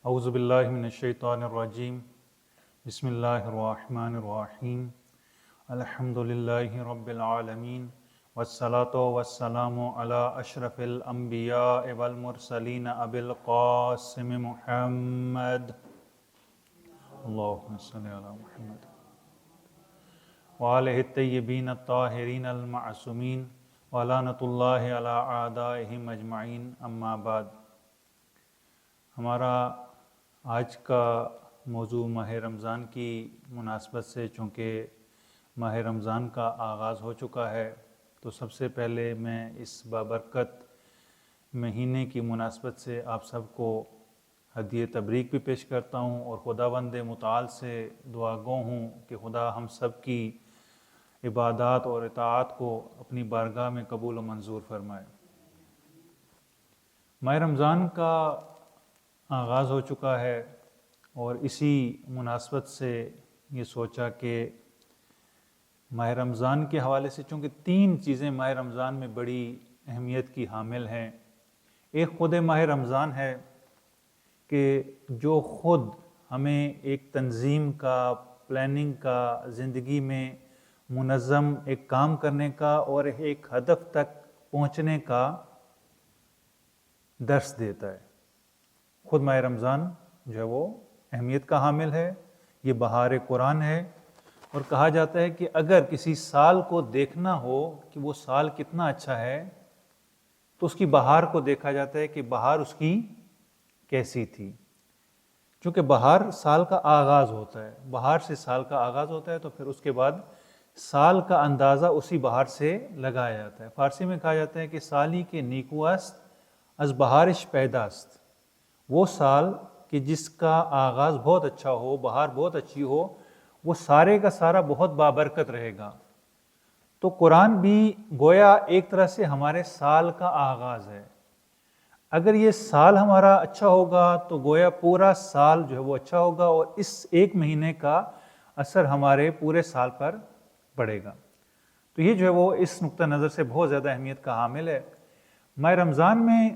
اعوذ باللہ من الشیطان الرجیم بسم اللہ الرحمن الرحیم الحمد للہ رب العالمین والصلاة والسلام علی اشرف الانبیاء والمرسلین ابی القاسم محمد اللہم صلی علی محمد وآلہ الطیبین الطاہرین المعصومین ولعنۃ اللہ علی اعدائہم اجمعین اما بعد۔ ہمارا آج کا موضوع ماہ رمضان کی مناسبت سے، چونکہ ماہ رمضان کا آغاز ہو چکا ہے، تو سب سے پہلے میں اس بابرکت مہینے کی مناسبت سے آپ سب کو ہدیہ تبریک بھی پیش کرتا ہوں اور خداوند متعال سے دعا گو ہوں کہ خدا ہم سب کی عبادات اور اطاعت کو اپنی بارگاہ میں قبول و منظور فرمائے۔ ماہ رمضان کا آغاز ہو چکا ہے اور اسی مناسبت سے یہ سوچا کہ ماہ رمضان کے حوالے سے، چونکہ تین چیزیں ماہ رمضان میں بڑی اہمیت کی حامل ہیں۔ ایک خود ماہ رمضان ہے کہ جو خود ہمیں ایک تنظیم کا، پلاننگ کا، زندگی میں منظم ایک کام کرنے کا اور ایک ہدف تک پہنچنے کا درس دیتا ہے۔ خود ماہ رمضان جو ہے وہ اہمیت کا حامل ہے، یہ بہار قرآن ہے، اور کہا جاتا ہے کہ اگر کسی سال کو دیکھنا ہو کہ وہ سال کتنا اچھا ہے تو اس کی بہار کو دیکھا جاتا ہے کہ بہار اس کی کیسی تھی۔ چونکہ بہار سال کا آغاز ہوتا ہے، بہار سے سال کا آغاز ہوتا ہے، تو پھر اس کے بعد سال کا اندازہ اسی بہار سے لگایا جاتا ہے۔ فارسی میں کہا جاتا ہے کہ سالی کے نیکو است از بہارش پیداست، وہ سال کہ جس کا آغاز بہت اچھا ہو، بہار بہت اچھی ہو، وہ سارے کا سارا بہت بابرکت رہے گا۔ تو قرآن بھی گویا ایک طرح سے ہمارے سال کا آغاز ہے۔ اگر یہ سال ہمارا اچھا ہوگا تو گویا پورا سال جو ہے وہ اچھا ہوگا، اور اس ایک مہینے کا اثر ہمارے پورے سال پر پڑے گا۔ تو یہ جو ہے وہ اس نقطہ نظر سے بہت زیادہ اہمیت کا حامل ہے۔ ماہ رمضان میں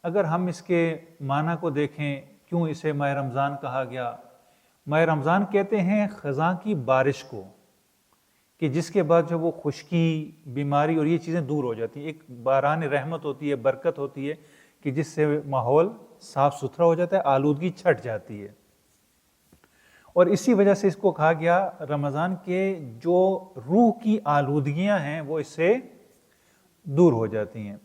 اگر ہم اس کے معنی کو دیکھیں، کیوں اسے ماہ رمضان کہا گیا؟ ماہ رمضان کہتے ہیں خزاں کی بارش کو، کہ جس کے بعد جو وہ خشکی، بیماری اور یہ چیزیں دور ہو جاتی ہیں۔ ایک باران رحمت ہوتی ہے، برکت ہوتی ہے، کہ جس سے ماحول صاف ستھرا ہو جاتا ہے، آلودگی چھٹ جاتی ہے۔ اور اسی وجہ سے اس کو کہا گیا رمضان کے جو روح کی آلودگیاں ہیں وہ اس سے دور ہو جاتی ہیں۔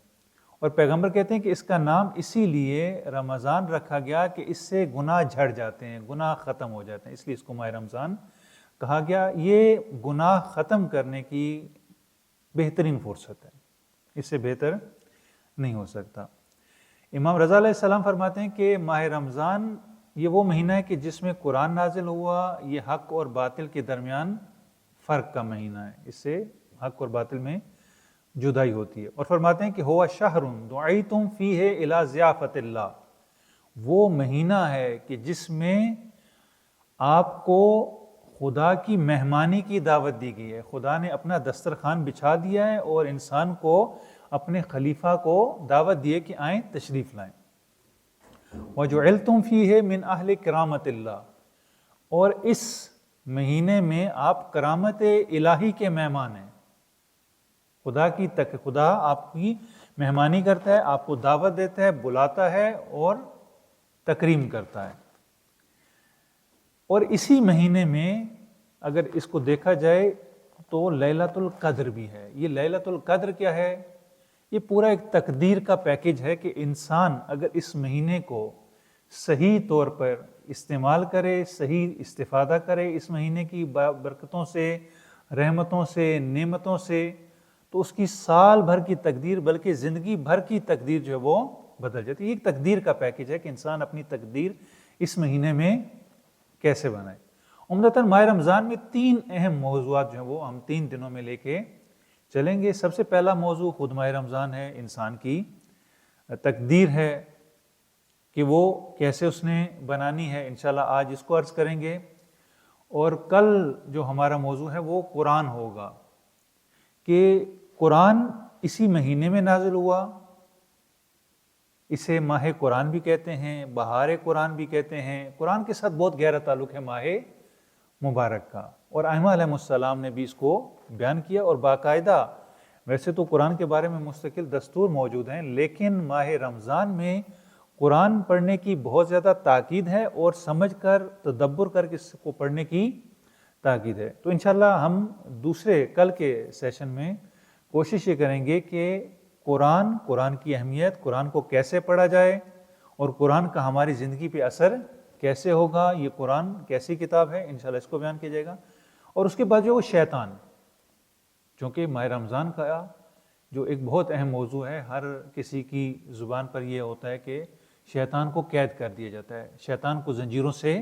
اور پیغمبر کہتے ہیں کہ اس کا نام اسی لیے رمضان رکھا گیا کہ اس سے گناہ جھڑ جاتے ہیں، گناہ ختم ہو جاتے ہیں، اس لیے اس کو ماہ رمضان کہا گیا۔ یہ گناہ ختم کرنے کی بہترین فرصت ہے، اس سے بہتر نہیں ہو سکتا۔ امام رضا علیہ السلام فرماتے ہیں کہ ماہ رمضان یہ وہ مہینہ ہے کہ جس میں قرآن نازل ہوا، یہ حق اور باطل کے درمیان فرق کا مہینہ ہے، اس سے حق اور باطل میں جدائی ہوتی ہے۔ اور فرماتے ہیں کہ ہوا شہر دعیتم فیہ الی ضیافت اللہ، وہ مہینہ ہے کہ جس میں آپ کو خدا کی مہمانی کی دعوت دی گئی ہے۔ خدا نے اپنا دسترخوان بچھا دیا ہے اور انسان کو، اپنے خلیفہ کو دعوت دی ہے کہ آئیں، تشریف لائیں۔ وَجُعِلْتُمْ فِيهِ مِنْ أَهْلِ كَرَامَةِ اللَّهِ، اور اس مہینے میں آپ کرامت الہی کے مہمان ہیں۔ خدا آپ کی مہمانی کرتا ہے، آپ کو دعوت دیتا ہے، بلاتا ہے اور تکریم کرتا ہے۔ اور اسی مہینے میں اگر اس کو دیکھا جائے تو لیلۃ القدر بھی ہے۔ یہ لیلۃ القدر کیا ہے؟ یہ پورا ایک تقدیر کا پیکج ہے کہ انسان اگر اس مہینے کو صحیح طور پر استعمال کرے، صحیح استفادہ کرے اس مہینے کی برکتوں سے، رحمتوں سے، نعمتوں سے، تو اس کی سال بھر کی تقدیر، بلکہ زندگی بھر کی تقدیر جو ہے وہ بدل جاتی ہے۔ یہ ایک تقدیر کا پیکج ہے کہ انسان اپنی تقدیر اس مہینے میں کیسے بنائے۔ عمدتاً ماہ رمضان میں تین اہم موضوعات جو ہیں وہ ہم 3 دنوں میں لے کے چلیں گے۔ سب سے پہلا موضوع خود ماہ رمضان ہے، انسان کی تقدیر ہے کہ وہ کیسے اس نے بنانی ہے۔ انشاءاللہ آج اس کو عرض کریں گے، اور کل جو ہمارا موضوع ہے وہ قرآن ہوگا، کہ قرآن اسی مہینے میں نازل ہوا، اسے ماہ قرآن بھی کہتے ہیں، بہار قرآن بھی کہتے ہیں۔ قرآن کے ساتھ بہت گہرا تعلق ہے ماہ مبارک کا، اور ائمہ علیہ السلام نے بھی اس کو بیان کیا، اور باقاعدہ ویسے تو قرآن کے بارے میں مستقل دستور موجود ہیں، لیکن ماہ رمضان میں قرآن پڑھنے کی بہت زیادہ تاکید ہے، اور سمجھ کر تدبر کر کے اس کو پڑھنے کی تاکید ہے۔ تو انشاءاللہ ہم کل کے سیشن میں کوشش یہ کریں گے کہ قرآن کی اہمیت، قرآن کو کیسے پڑھا جائے، اور قرآن کا ہماری زندگی پہ اثر کیسے ہوگا، یہ قرآن کیسی کتاب ہے، انشاءاللہ اس کو بیان کیا جائے گا۔ اور اس کے بعد جو شیطان، چونکہ ماہ رمضان کا جو ایک بہت اہم موضوع ہے، ہر کسی کی زبان پر یہ ہوتا ہے کہ شیطان کو قید کر دیا جاتا ہے، شیطان کو زنجیروں سے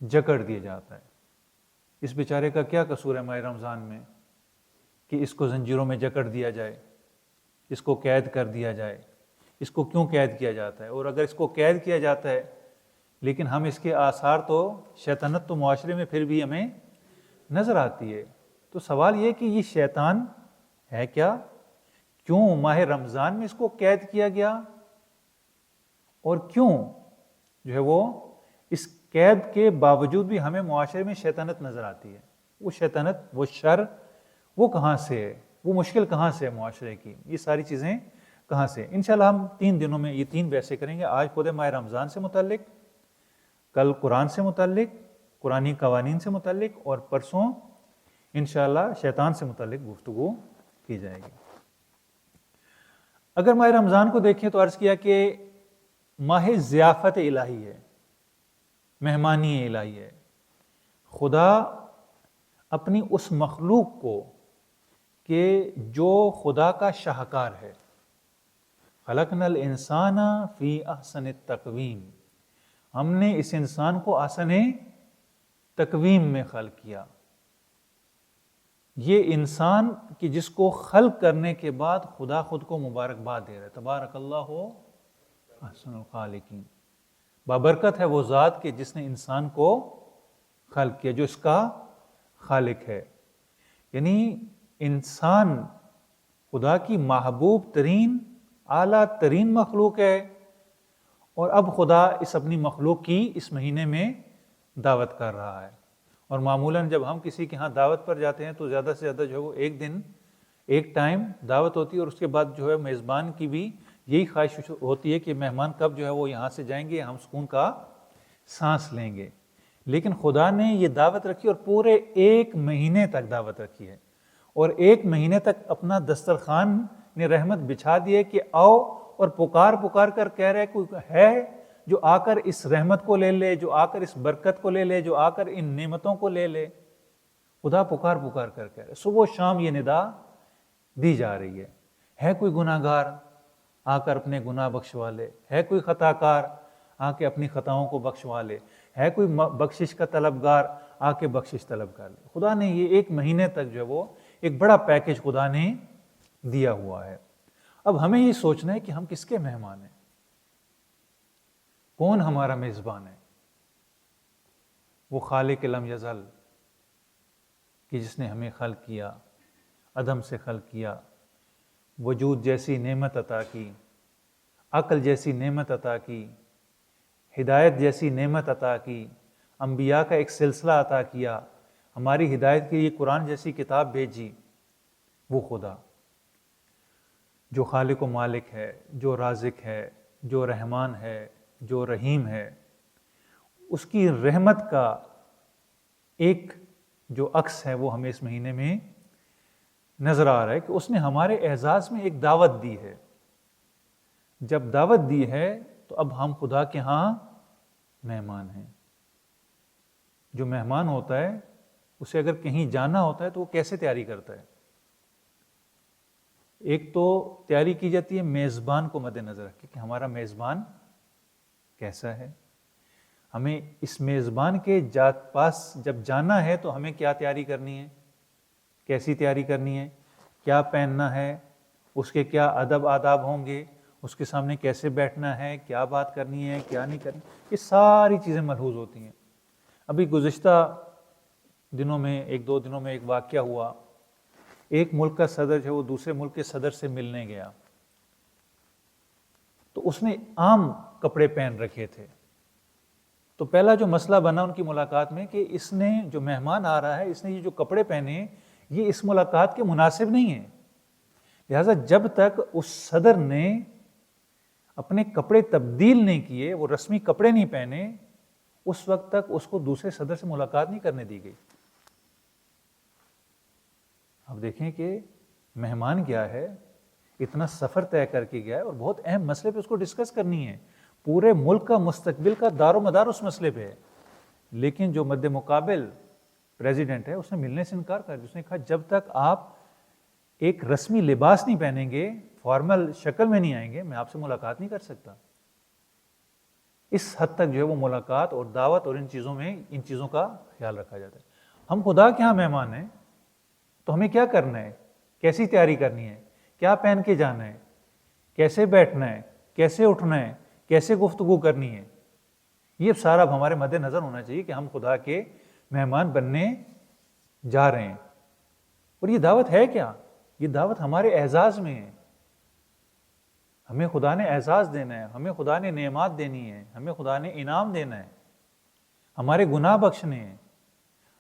جکڑ دیا جاتا ہے۔ اس بیچارے کا کیا قصور ہے ماہ رمضان میں کہ اس کو زنجیروں میں جکڑ دیا جائے، اس کو قید کر دیا جائے؟ اس کو کیوں قید کیا جاتا ہے؟ اور اگر اس کو قید کیا جاتا ہے لیکن ہم اس کے آثار تو شیطنت تو معاشرے میں پھر بھی ہمیں نظر آتی ہے، تو سوال یہ کہ یہ شیطان ہے کیا؟ کیوں ماہ رمضان میں اس کو قید کیا گیا؟ اور کیوں جو ہے وہ اس قید کے باوجود بھی ہمیں معاشرے میں شیطنت نظر آتی ہے؟ وہ شیطنت، وہ شر، وہ کہاں سے ہے؟ وہ مشکل کہاں سے ہے معاشرے کی؟ یہ ساری چیزیں کہاں سے؟ انشاءاللہ ہم 3 دنوں میں یہ 3 بحثیں کریں گے۔ آج خود ماہ رمضان سے متعلق، کل قرآن سے متعلق، قرآنی قوانین سے متعلق، اور پرسوں انشاءاللہ شیطان سے متعلق گفتگو کی جائے گی۔ اگر ماہ رمضان کو دیکھیں تو عرض کیا کہ ماہ ضیافت الہی ہے، مہمانی الہی ہے۔ خدا اپنی اس مخلوق کو کہ جو خدا کا شاہکار ہے، خلقنا الانسان فی احسن التقویم، ہم نے اس انسان کو احسن تقویم میں خلق کیا۔ یہ انسان کہ جس کو خلق کرنے کے بعد خدا خود کو مبارکباد دے رہا ہے، تبارک اللہ احسن الخالقین، بابرکت ہے وہ ذات کہ جس نے انسان کو خلق کیا، جو اس کا خالق ہے۔ یعنی انسان خدا کی محبوب ترین، اعلیٰ ترین مخلوق ہے، اور اب خدا اس اپنی مخلوق کی اس مہینے میں دعوت کر رہا ہے۔ اور معمولاً جب ہم کسی کے ہاں دعوت پر جاتے ہیں تو زیادہ سے زیادہ جو ہے وہ ایک دن، ایک ٹائم دعوت ہوتی ہے، اور اس کے بعد جو ہے میزبان کی بھی یہی خواہش ہوتی ہے کہ مہمان کب جو ہے وہ یہاں سے جائیں گے، ہم سکون کا سانس لیں گے۔ لیکن خدا نے یہ دعوت رکھی، اور پورے 1 مہینے تک دعوت رکھی ہے، اور 1 مہینے تک اپنا دسترخوان نے رحمت بچھا دیے کہ آؤ، اور پکار پکار کر کہہ رہے کوئی ہے جو آ کر اس رحمت کو لے لے، جو آ کر اس برکت کو لے لے، جو آ کر ان نعمتوں کو لے لے۔ خدا پکار پکار کر کہہ رہے، صبح و شام یہ ندا دی جا رہی ہے کوئی گناہ گار آ کر اپنے گناہ بخشوا لے، ہے کوئی خطا کار آ کے اپنی خطاؤں کو بخشوا لے، ہے کوئی بخشش کا طلبگار آ کے بخشش طلب کر لے۔ خدا نے یہ 1 مہینے تک جو ہے وہ ایک بڑا پیکج خدا نے دیا ہوا ہے۔ اب ہمیں یہ سوچنا ہے کہ ہم کس کے مہمان ہیں، کون ہمارا میزبان ہے؟ وہ خالق لم یزل کہ جس نے ہمیں خلق کیا، عدم سے خلق کیا، وجود جیسی نعمت عطا کی، عقل جیسی نعمت عطا کی، ہدایت جیسی نعمت عطا کی، انبیاء کا ایک سلسلہ عطا کیا، ہماری ہدایت کے لیے قرآن جیسی کتاب بھیجی۔ وہ خدا جو خالق و مالک ہے، جو رازق ہے، جو رحمان ہے، جو رحیم ہے، اس کی رحمت کا ایک جو عکس ہے وہ ہمیں اس مہینے میں نظر آ رہا ہے کہ اس نے ہمارے اعزاز میں ایک دعوت دی ہے۔ جب دعوت دی ہے تو اب ہم خدا کے ہاں مہمان ہیں۔ جو مہمان ہوتا ہے اسے اگر کہیں جانا ہوتا ہے تو وہ کیسے تیاری کرتا ہے؟ ایک تو تیاری کی جاتی ہے میزبان کو مد نظر رکھ کے کہ ہمارا میزبان کیسا ہے، ہمیں اس میزبان کے پاس جب جانا ہے تو ہمیں کیا تیاری کرنی ہے، کیسی تیاری کرنی ہے، کیا پہننا ہے، اس کے کیا ادب آداب ہوں گے، اس کے سامنے کیسے بیٹھنا ہے، کیا بات کرنی ہے، کیا نہیں کرنی، یہ ساری چیزیں ملحوظ ہوتی ہیں۔ ابھی گزشتہ دنوں میں 1-2 دنوں میں ایک واقعہ ہوا، ایک ملک کا صدر جو ہے وہ دوسرے ملک کے صدر سے ملنے گیا، تو اس نے عام کپڑے پہن رکھے تھے. تو پہلا جو مسئلہ بنا ان کی ملاقات میں کہ اس نے جو مہمان آ رہا ہے اس نے یہ جو کپڑے پہنے یہ اس ملاقات کے مناسب نہیں ہیں. لہٰذا جب تک اس صدر نے اپنے کپڑے تبدیل نہیں کیے، وہ رسمی کپڑے نہیں پہنے، اس وقت تک اس کو دوسرے صدر سے ملاقات نہیں کرنے دی گئی. اب دیکھیں کہ مہمان کیا ہے، اتنا سفر طے کر کے گیا ہے اور بہت اہم مسئلے پہ اس کو ڈسکس کرنی ہے. پورے ملک کا مستقبل کا دار و مدار اس مسئلے پہ ہے. لیکن جو مد مقابل پریزیڈنٹ ہے اس نے ملنے سے انکار کر دیا. اس نے کہا جب تک آپ ایک رسمی لباس نہیں پہنیں گے، فارمل شکل میں نہیں آئیں گے، میں آپ سے ملاقات نہیں کر سکتا. اس حد تک جو ہے وہ ملاقات اور دعوت اور ان چیزوں کا خیال رکھا جاتا ہے. ہم خدا کے ہاں مہمان ہیں تو ہمیں کیا کرنا ہے، کیسی تیاری کرنی ہے، کیا پہن کے جانا ہے، کیسے بیٹھنا ہے، کیسے اٹھنا ہے، کیسے گفتگو کرنی ہے، یہ سارا اب ہمارے مد نظر ہونا چاہیے کہ ہم خدا کے مہمان بننے جا رہے ہیں. اور یہ دعوت ہے کیا؟ یہ دعوت ہمارے اعزاز میں ہے. ہمیں خدا نے اعزاز دینا ہے، ہمیں خدا نے نعمات دینی ہے، ہمیں خدا نے انعام دینا ہے، ہمارے گناہ بخشنے ہیں،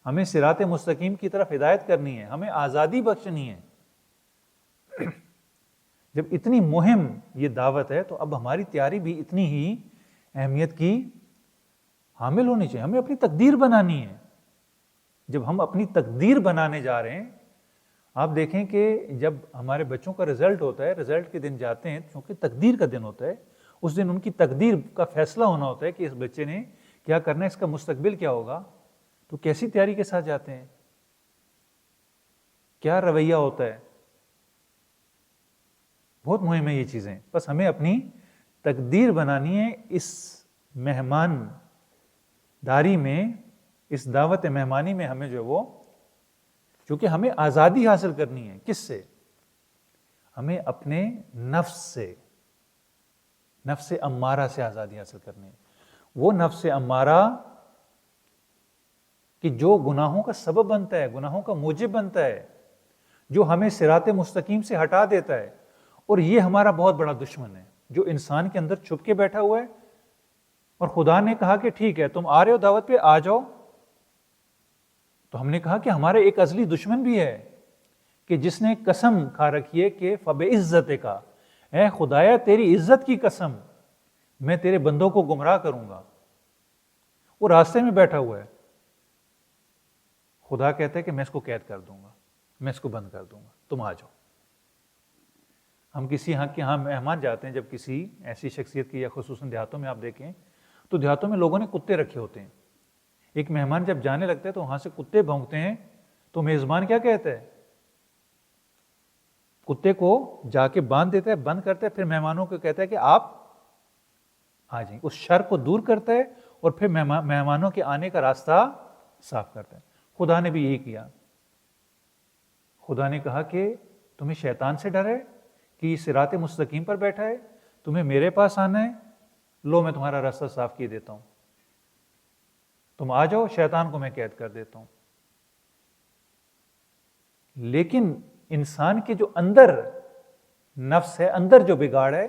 ہمیں صراط مستقیم کی طرف ہدایت کرنی ہے، ہمیں آزادی بخشنی ہے. جب اتنی مہم یہ دعوت ہے تو اب ہماری تیاری بھی اتنی ہی اہمیت کی حامل ہونی چاہیے. ہمیں اپنی تقدیر بنانی ہے. جب ہم اپنی تقدیر بنانے جا رہے ہیں، آپ دیکھیں کہ جب ہمارے بچوں کا رزلٹ ہوتا ہے، رزلٹ کے دن جاتے ہیں کیونکہ تقدیر کا دن ہوتا ہے، اس دن ان کی تقدیر کا فیصلہ ہونا ہوتا ہے کہ اس بچے نے کیا کرنا ہے، اس کا مستقبل کیا ہوگا. تو کیسی تیاری کے ساتھ جاتے ہیں، کیا رویہ ہوتا ہے. بہت مہم ہے یہ چیزیں. بس ہمیں اپنی تقدیر بنانی ہے اس مہمان داری میں، اس دعوت مہمانی میں. ہمیں جو وہ چونکہ ہمیں آزادی حاصل کرنی ہے. کس سے؟ ہمیں اپنے نفس سے، نفس امارہ سے آزادی حاصل کرنی ہے. وہ نفس امارہ کہ جو گناہوں کا سبب بنتا ہے، گناہوں کا موجب بنتا ہے، جو ہمیں صراط مستقیم سے ہٹا دیتا ہے. اور یہ ہمارا بہت بڑا دشمن ہے جو انسان کے اندر چھپ کے بیٹھا ہوا ہے. اور خدا نے کہا کہ ٹھیک ہے تم آ رہے ہو دعوت پہ، آ جاؤ. تو ہم نے کہا کہ ہمارے ایک ازلی دشمن بھی ہے کہ جس نے قسم کھا رکھی ہے کہ فَبِعِزَّتِكَ کا، اے خدایا تیری عزت کی قسم میں تیرے بندوں کو گمراہ کروں گا. وہ راستے میں بیٹھا ہوا ہے. خدا کہتا ہے کہ میں اس کو قید کر دوں گا، میں اس کو بند کر دوں گا، تم آ جاؤ. ہم کسی کے یہاں مہمان جاتے ہیں، جب کسی ایسی شخصیت کی، یا خصوصاً دیہاتوں میں آپ دیکھیں تو دیہاتوں میں لوگوں نے کتے رکھے ہوتے ہیں. ایک مہمان جب جانے لگتا ہے تو وہاں سے کتے بھونکتے ہیں تو میزبان کیا کہتا ہے؟ کتے کو جا کے باندھ دیتا ہے، بند کرتا ہے، پھر مہمانوں کو کہتا ہے کہ آپ آ جائیں. اس شر کو دور کرتا ہے اور پھر مہمانوں کے آنے کا راستہ صاف کرتا ہے. خدا نے بھی یہی کیا. خدا نے کہا کہ تمہیں شیطان سے ڈر ہے کہ یہ صراط مستقیم پر بیٹھا ہے، تمہیں میرے پاس آنا ہے، لو میں تمہارا راستہ صاف کیے دیتا ہوں، تم آ جاؤ، شیطان کو میں قید کر دیتا ہوں. لیکن انسان کے جو اندر نفس ہے، اندر جو بگاڑ ہے،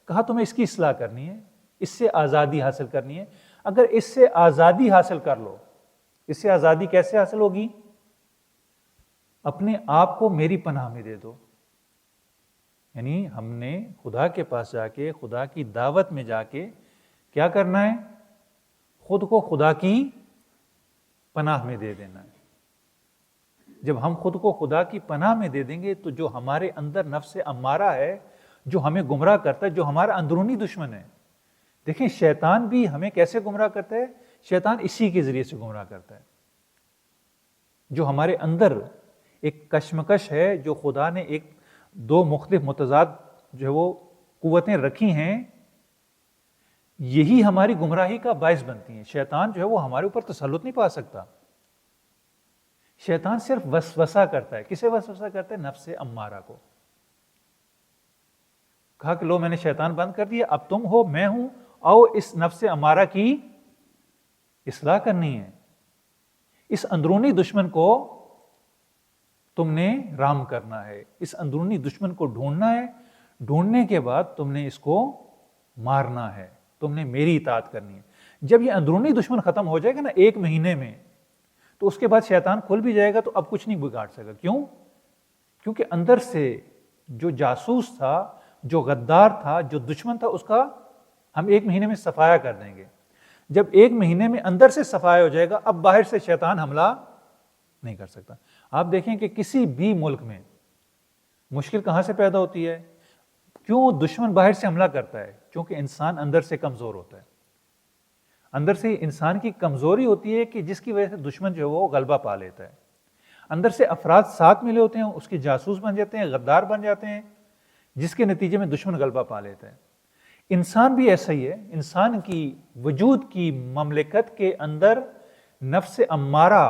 کہا تمہیں اس کی اصلاح کرنی ہے، اس سے آزادی حاصل کرنی ہے. اگر اس سے آزادی حاصل کر لو، اس سے آزادی کیسے حاصل ہوگی؟ اپنے آپ کو میری پناہ میں دے دو. یعنی ہم نے خدا کے پاس جا کے، خدا کی دعوت میں جا کے کیا کرنا ہے؟ خود کو خدا کی پناہ میں دے دینا ہے. جب ہم خود کو خدا کی پناہ میں دے دیں گے تو جو ہمارے اندر نفس امارہ ہے، جو ہمیں گمراہ کرتا ہے، جو ہمارا اندرونی دشمن ہے. دیکھیں شیطان بھی ہمیں کیسے گمراہ کرتا ہے؟ شیطان اسی کے ذریعے سے گمراہ کرتا ہے. جو ہمارے اندر ایک کشمکش ہے، جو خدا نے ایک دو مختلف متضاد جو ہے وہ قوتیں رکھی ہیں، یہی ہماری گمراہی کا باعث بنتی ہیں. شیطان جو ہے وہ ہمارے اوپر تسلط نہیں پا سکتا. شیطان صرف وسوسہ کرتا ہے. کسے وسوسہ کرتا ہے؟ نفس امارہ کو. کہا کہ لو میں نے شیطان بند کر دیا، اب تم ہو، میں ہوں، آؤ اس نفس امارہ کی اصلاح کرنی ہے. اس اندرونی دشمن کو تم نے رام کرنا ہے، اس اندرونی دشمن کو ڈھونڈنا ہے. ڈھونڈنے کے بعد تم نے اس کو مارنا ہے، تم نے میری اطاعت کرنی ہے. جب یہ اندرونی دشمن ختم ہو جائے گا نا 1 مہینے میں، تو اس کے بعد شیطان کھل بھی جائے گا تو اب کچھ نہیں بگاڑ سکے. کیوں؟ کیونکہ اندر سے جو جاسوس تھا، جو غدار تھا، جو دشمن تھا، اس کا ہم 1 مہینے میں صفایا کر دیں گے. جب 1 مہینے میں اندر سے صفایا ہو جائے گا، اب باہر سے شیطان حملہ نہیں کر سکتا. آپ دیکھیں کہ کسی بھی ملک میں مشکل کہاں سے پیدا ہوتی ہے؟ کیوں دشمن باہر سے حملہ کرتا ہے؟ کیونکہ انسان اندر سے کمزور ہوتا ہے. اندر سے انسان کی کمزوری ہوتی ہے کہ جس کی وجہ سے دشمن جو ہے وہ غلبہ پا لیتا ہے. اندر سے افراد ساتھ ملے ہوتے ہیں، اس کے جاسوس بن جاتے ہیں، غدار بن جاتے ہیں، جس کے نتیجے میں دشمن غلبہ پا لیتا ہے. انسان بھی ایسا ہی ہے. انسان کی وجود کی مملکت کے اندر نفس امارہ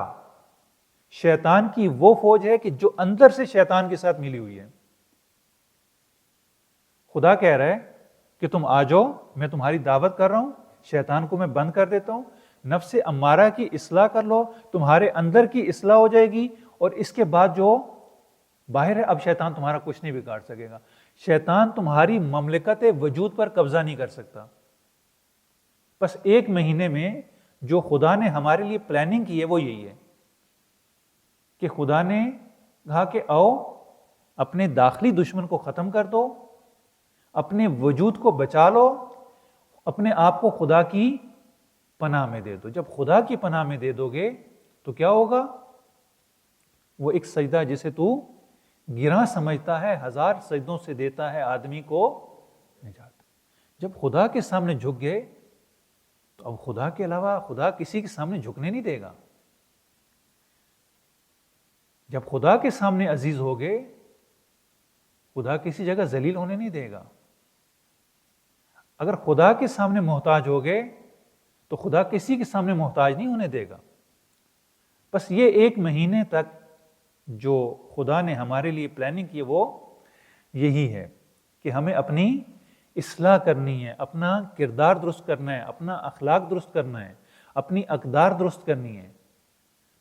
شیطان کی وہ فوج ہے کہ جو اندر سے شیطان کے ساتھ ملی ہوئی ہے. خدا کہہ رہا ہے کہ تم آ جاؤ، میں تمہاری دعوت کر رہا ہوں، شیطان کو میں بند کر دیتا ہوں، نفس امارہ کی اصلاح کر لو، تمہارے اندر کی اصلاح ہو جائے گی، اور اس کے بعد جو باہر ہے اب شیطان تمہارا کچھ نہیں بگاڑ سکے گا. شیطان تمہاری مملکت وجود پر قبضہ نہیں کر سکتا. بس 1 مہینے میں جو خدا نے ہمارے لیے پلاننگ کی ہے وہ یہی ہے کہ خدا نے کہا کہ آؤ اپنے داخلی دشمن کو ختم کر دو، اپنے وجود کو بچا لو، اپنے آپ کو خدا کی پناہ میں دے دو. جب خدا کی پناہ میں دے دو گے تو کیا ہوگا؟ وہ ایک سجدہ جسے تو گراں سمجھتا ہے 1000 سجدوں سے دیتا ہے آدمی کو نجات. جب خدا کے سامنے جھک گئے تو اب خدا کے علاوہ خدا کسی کے سامنے جھکنے نہیں دے گا. جب خدا کے سامنے عزیز ہو گئے، خدا کسی جگہ ذلیل ہونے نہیں دے گا. اگر خدا کے سامنے محتاج ہو گئے تو خدا کسی کے سامنے محتاج نہیں ہونے دے گا. بس یہ 1 مہینے تک جو خدا نے ہمارے لیے پلاننگ کی وہ یہی ہے کہ ہمیں اپنی اصلاح کرنی ہے، اپنا کردار درست کرنا ہے، اپنا اخلاق درست کرنا ہے، اپنی اقدار درست کرنی ہے،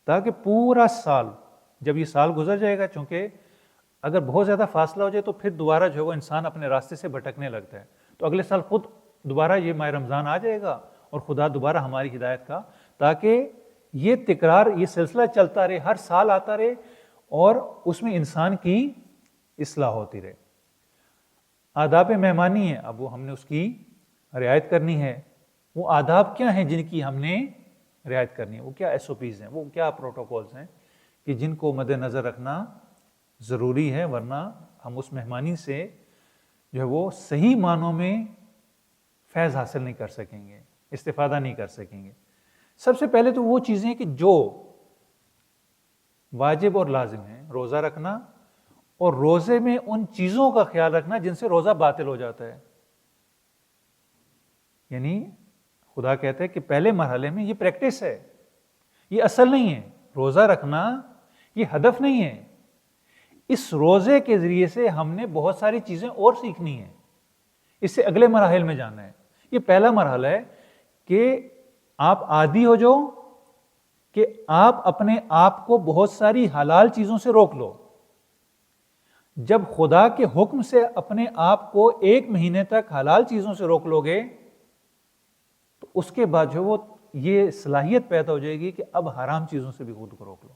تاکہ پورا سال، جب یہ سال گزر جائے گا، چونکہ اگر بہت زیادہ فاصلہ ہو جائے تو پھر دوبارہ جو ہے وہ انسان اپنے راستے سے بھٹکنے لگتا ہے. تو اگلے سال خود دوبارہ یہ ماہ رمضان آ جائے گا اور خدا دوبارہ ہماری ہدایت کا، تاکہ یہ تکرار، یہ سلسلہ چلتا رہے، ہر سال آتا رہے اور اس میں انسان کی اصلاح ہوتی رہے. آداب مہمانی ہے، اب وہ ہم نے اس کی رعایت کرنی ہے. وہ آداب کیا ہیں جن کی ہم نے رعایت کرنی ہے؟ وہ کیا SOPs ہیں، وہ کیا پروٹوکولز ہیں کہ جن کو مد نظر رکھنا ضروری ہے، ورنہ ہم اس مہمانی سے جو ہے وہ صحیح معنوں میں فیض حاصل نہیں کر سکیں گے، استفادہ نہیں کر سکیں گے. سب سے پہلے تو وہ چیزیں کہ جو واجب اور لازم ہیں، روزہ رکھنا، اور روزے میں ان چیزوں کا خیال رکھنا جن سے روزہ باطل ہو جاتا ہے. یعنی خدا کہتا ہے کہ پہلے مرحلے میں یہ پریکٹس ہے، یہ اصل نہیں ہے. روزہ رکھنا یہ ہدف نہیں ہے. اس روزے کے ذریعے سے ہم نے بہت ساری چیزیں اور سیکھنی ہیں، اس سے اگلے مراحل میں جانا ہے. یہ پہلا مرحلہ ہے کہ آپ عادی ہو جاؤ کہ آپ اپنے آپ کو بہت ساری حلال چیزوں سے روک لو. جب خدا کے حکم سے اپنے آپ کو 1 مہینے تک حلال چیزوں سے روک لو گے تو اس کے بعد جو وہ یہ صلاحیت پیدا ہو جائے گی کہ اب حرام چیزوں سے بھی خود کو روک لو.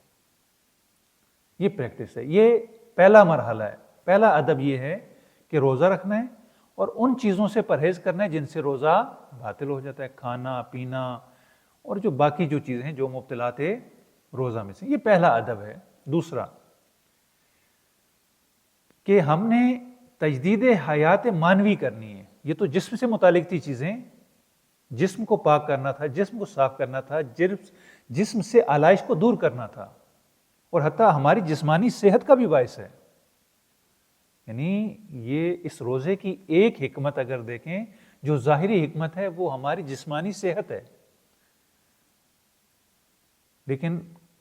یہ پریکٹس ہے، یہ پہلا مرحلہ ہے. پہلا ادب یہ ہے کہ روزہ رکھنا ہے اور ان چیزوں سے پرہیز کرنا ہے جن سے روزہ باطل ہو جاتا ہے، کھانا پینا اور جو باقی جو چیزیں ہیں جو مبتلات روزہ میں سے. یہ پہلا ادب ہے. دوسرا کہ ہم نے تجدید حیات مانوی کرنی ہے. یہ تو جسم سے متعلق تھی چیزیں، جسم کو پاک کرنا تھا، جسم کو صاف کرنا تھا، جسم سے آلائش کو دور کرنا تھا، اور حتیٰ ہماری جسمانی صحت کا بھی باعث ہے. یعنی یہ اس روزے کی ایک حکمت اگر دیکھیں، جو ظاہری حکمت ہے وہ ہماری جسمانی صحت ہے. لیکن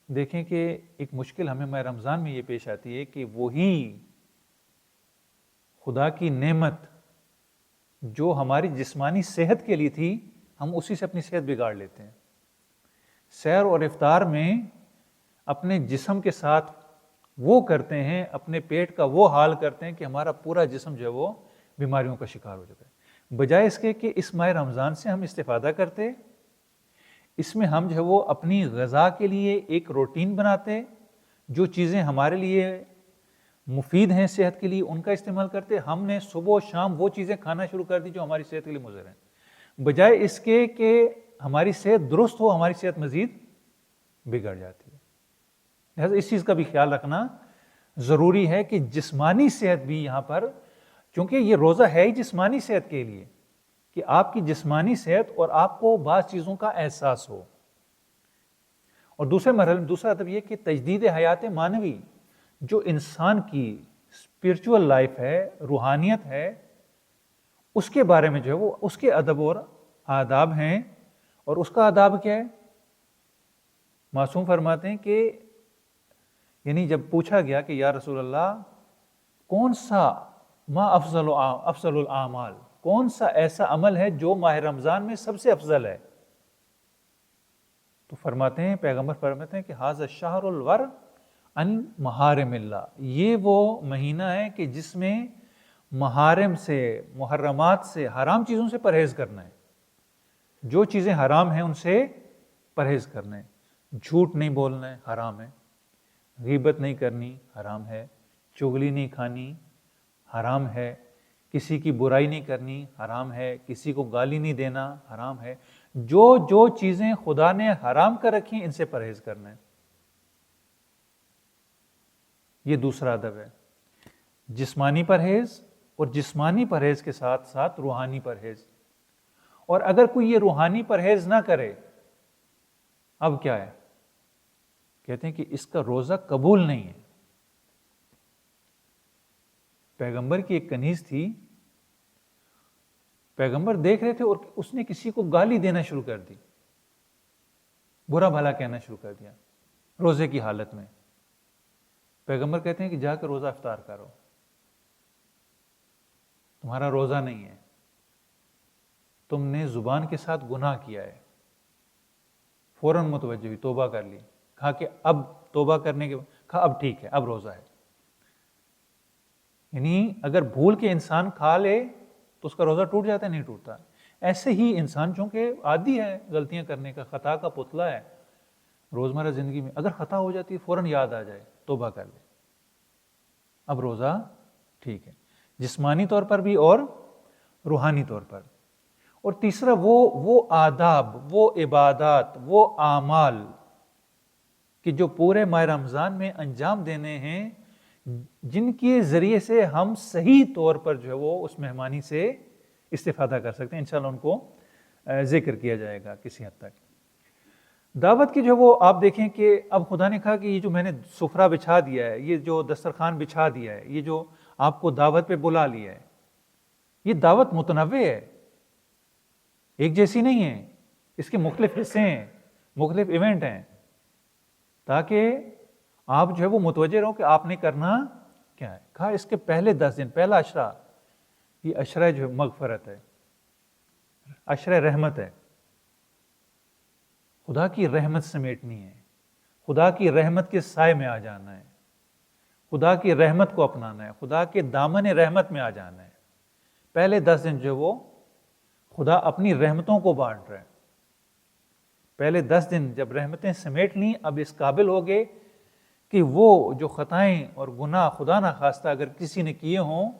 دیکھیں کہ ایک مشکل ہمیں ماہ رمضان میں یہ پیش آتی ہے کہ وہی خدا کی نعمت جو ہماری جسمانی صحت کے لیے تھی، ہم اسی سے اپنی صحت بگاڑ لیتے ہیں. سحر اور افطار میں اپنے جسم کے ساتھ وہ کرتے ہیں، اپنے پیٹ کا وہ حال کرتے ہیں کہ ہمارا پورا جسم جو ہے وہ بیماریوں کا شکار ہو جاتا ہے. بجائے اس کے کہ اس ماہ رمضان سے ہم استفادہ کرتے، اس میں ہم جو ہے وہ اپنی غذا کے لیے ایک روٹین بناتے، جو چیزیں ہمارے لیے مفید ہیں صحت کے لیے ان کا استعمال کرتے، ہم نے صبح و شام وہ چیزیں کھانا شروع کر دی جو ہماری صحت کے لیے مضر ہیں، بجائے اس کے کہ ہماری صحت درست ہو ہماری صحت مزید بگڑ جاتی ہے۔ لہٰذا اس چیز کا بھی خیال رکھنا ضروری ہے کہ جسمانی صحت بھی یہاں پر، چونکہ یہ روزہ ہے ہی جسمانی صحت کے لیے، کہ آپ کی جسمانی صحت اور آپ کو بعض چیزوں کا احساس ہو۔ اور دوسرے مرحلے میں دوسرا ادب یہ کہ تجدید حیات معنوی، جو انسان کی اسپرچول لائف ہے، روحانیت ہے، اس کے بارے میں جو ہے وہ اس کے ادب اور آداب ہیں۔ اور اس کا آداب کیا ہے؟ معصوم فرماتے ہیں کہ یعنی جب پوچھا گیا کہ یا رسول اللہ کون سا ما افضل الاعمال، کون سا ایسا عمل ہے جو ماہ رمضان میں سب سے افضل ہے، تو فرماتے ہیں، پیغمبر فرماتے ہیں کہ ھذا الشہر الور عن محارم اللہ، یہ وہ مہینہ ہے کہ جس میں محارم سے، محرمات سے، حرام چیزوں سے پرہیز کرنا ہے، جو چیزیں حرام ہیں ان سے پرہیز کرنا ہے، جھوٹ نہیں بولنا ہے حرام ہے، غیبت نہیں کرنی حرام ہے، چغلی نہیں کھانی حرام ہے، کسی کی برائی نہیں کرنی حرام ہے، کسی کو گالی نہیں دینا حرام ہے، جو چیزیں خدا نے حرام کر رکھی ہیں ان سے پرہیز کرنا ہے۔ یہ دوسرا ادب ہے، جسمانی پرہیز، اور جسمانی پرہیز کے ساتھ ساتھ روحانی پرہیز۔ اور اگر کوئی یہ روحانی پرہیز نہ کرے، اب کیا ہے؟ کہتے ہیں کہ اس کا روزہ قبول نہیں ہے۔ پیغمبر کی ایک کنیز تھی، پیغمبر دیکھ رہے تھے اور اس نے کسی کو گالی دینا شروع کر دی، برا بھلا کہنا شروع کر دیا روزے کی حالت میں۔ پیغمبر کہتے ہیں کہ جا کر روزہ افطار کرو، تمہارا روزہ نہیں ہے، تم نے زبان کے ساتھ گناہ کیا ہے۔ فوراً متوجہ ہوئی، توبہ کر لی، کہا کہ اب توبہ کرنے کے بعد کہا اب ٹھیک ہے، اب روزہ ہے۔ یعنی اگر بھول کے انسان کھا لے تو اس کا روزہ ٹوٹ جاتا ہے؟ نہیں ٹوٹتا۔ ایسے ہی انسان چونکہ عادی ہے غلطیاں کرنے کا، خطا کا پتلا ہے، روزمرہ زندگی میں اگر خطا ہو جاتی ہے فوراً یاد آ جائے، توبہ کر لے، اب روزہ ٹھیک ہے، جسمانی طور پر بھی اور روحانی طور پر۔ اور تیسرا وہ آداب، وہ عبادات، وہ اعمال کہ جو پورے ماہ رمضان میں انجام دینے ہیں، جن کے ذریعے سے ہم صحیح طور پر جو ہے وہ اس مہمانی سے استفادہ کر سکتے ہیں، انشاءاللہ ان کو ذکر کیا جائے گا کسی حد تک۔ دعوت کی جو وہ آپ دیکھیں کہ اب خدا نے کہا کہ یہ جو میں نے سفرہ بچھا دیا ہے، یہ جو دسترخوان بچھا دیا ہے، یہ جو آپ کو دعوت پہ بلا لیا ہے، یہ دعوت متنوع ہے، ایک جیسی نہیں ہے، اس کے مختلف حصے ہیں، مختلف ایونٹ ہیں، تاکہ آپ جو ہے وہ متوجہ رہو کہ آپ نے کرنا کیا ہے۔ کہا اس کے پہلے 10 دن، پہلا عشرہ، یہ عشرہ جو مغفرت ہے، عشرہ رحمت ہے، خدا کی رحمت سمیٹنی ہے، خدا کی رحمت کے سائے میں آ جانا ہے، خدا کی رحمت کو اپنانا ہے، خدا کے دامن رحمت میں آ جانا ہے۔ پہلے 10 دن جو وہ خدا اپنی رحمتوں کو بانٹ رہا ہے۔ پہلے 10 دن جب رحمتیں سمیٹ لیں، اب اس قابل ہو گئے کہ وہ جو خطائیں اور گناہ خدا نہ خواستہ اگر کسی نے کیے ہوں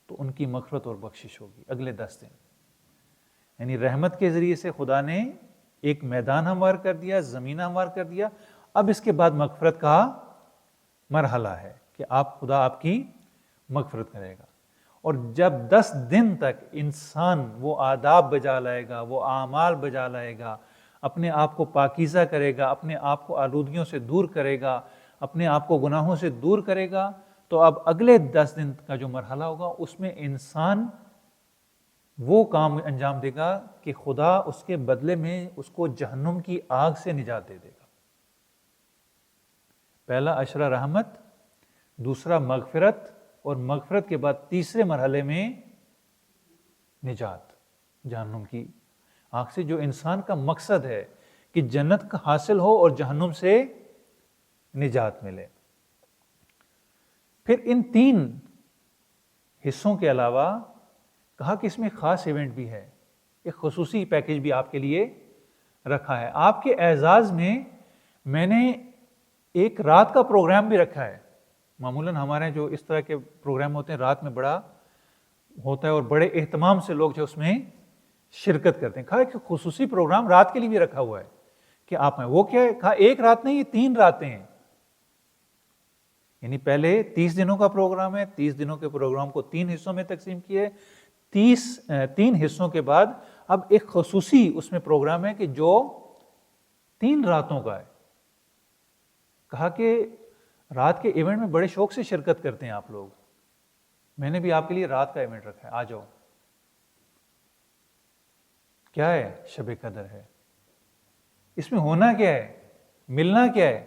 تو ان کی مغفرت اور بخشش ہوگی اگلے 10 دن۔ یعنی رحمت کے ذریعے سے خدا نے ایک میدان ہموار کر دیا، زمین ہموار کر دیا، اب اس کے بعد مغفرت کا مرحلہ ہے کہ خدا آپ کی مغفرت کرے گا۔ اور جب 10 دن تک انسان وہ آداب بجا لائے گا، وہ اعمال بجا لائے گا، اپنے آپ کو پاکیزہ کرے گا، اپنے آپ کو آلودگیوں سے دور کرے گا، اپنے آپ کو گناہوں سے دور کرے گا، تو اب اگلے 10 دن کا جو مرحلہ ہوگا اس میں انسان وہ کام انجام دے گا کہ خدا اس کے بدلے میں اس کو جہنم کی آگ سے نجات دے دے گا۔ پہلا عشرہ رحمت، دوسرا مغفرت، اور مغفرت کے بعد تیسرے مرحلے میں نجات جہنم کی آگ سے، جو انسان کا مقصد ہے کہ جنت کا حاصل ہو اور جہنم سے نجات ملے۔ پھر ان 3 حصوں کے علاوہ کہا کہ اس میں خاص ایونٹ بھی ہے، ایک خصوصی پیکیج بھی آپ کے لیے رکھا ہے. آپ کے اعزاز میں نے ایک رات کا پروگرام بھی رکھا ہے. معمولاً ہمارے جو اس طرح کے پروگرام ہوتے ہیں رات میں بڑا ہوتا ہے اور بڑے اہتمام سے لوگ جو اس میں شرکت کرتے ہیں. کہا کہ خصوصی پروگرام رات کے لیے بھی رکھا ہوا ہے کہ آپ میں وہ کیا ہے. کہا ایک رات نہیں، یہ 3 راتیں ہیں. یعنی پہلے 30 دنوں کا پروگرام ہے، 30 دنوں کے پروگرام کو 3 حصوں میں تقسیم کیے. 3 حصوں کے بعد اب ایک خصوصی اس میں پروگرام ہے کہ جو 3 راتوں کا ہے. کہا کہ رات کے ایونٹ میں بڑے شوق سے شرکت کرتے ہیں آپ لوگ. میں نے بھی آپ کے لیے رات کا ایونٹ رکھا ہے، آ جاؤ. کیا ہے؟ شب قدر ہے. اس میں ہونا کیا ہے؟ ملنا کیا ہے؟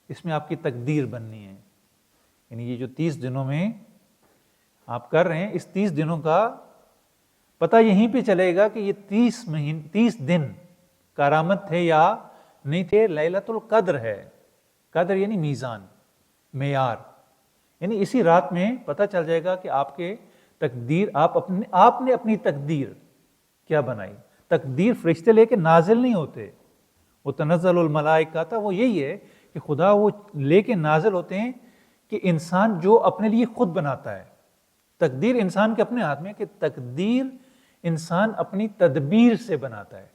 اس میں آپ کی تقدیر بننی ہے. یعنی یہ جو 30 دنوں میں آپ کر رہے ہیں، اس 30 دنوں کا پتہ یہیں پہ چلے گا کہ یہ 30 دن کارآمد تھے یا نہیں تھے. لیلۃ القدر ہے. قدر یعنی میزان، معیار. یعنی اسی رات میں پتہ چل جائے گا کہ آپ کے تقدیر، آپ نے اپنی تقدیر کیا بنائی. تقدیر فرشتے لے کے نازل نہیں ہوتے، وہ تنزل الملائکہ تھا. وہ یہی ہے کہ خدا وہ لے کے نازل ہوتے ہیں کہ انسان جو اپنے لیے خود بناتا ہے. تقدیر انسان کے اپنے ہاتھ میں، کہ تقدیر انسان اپنی تدبیر سے بناتا ہے.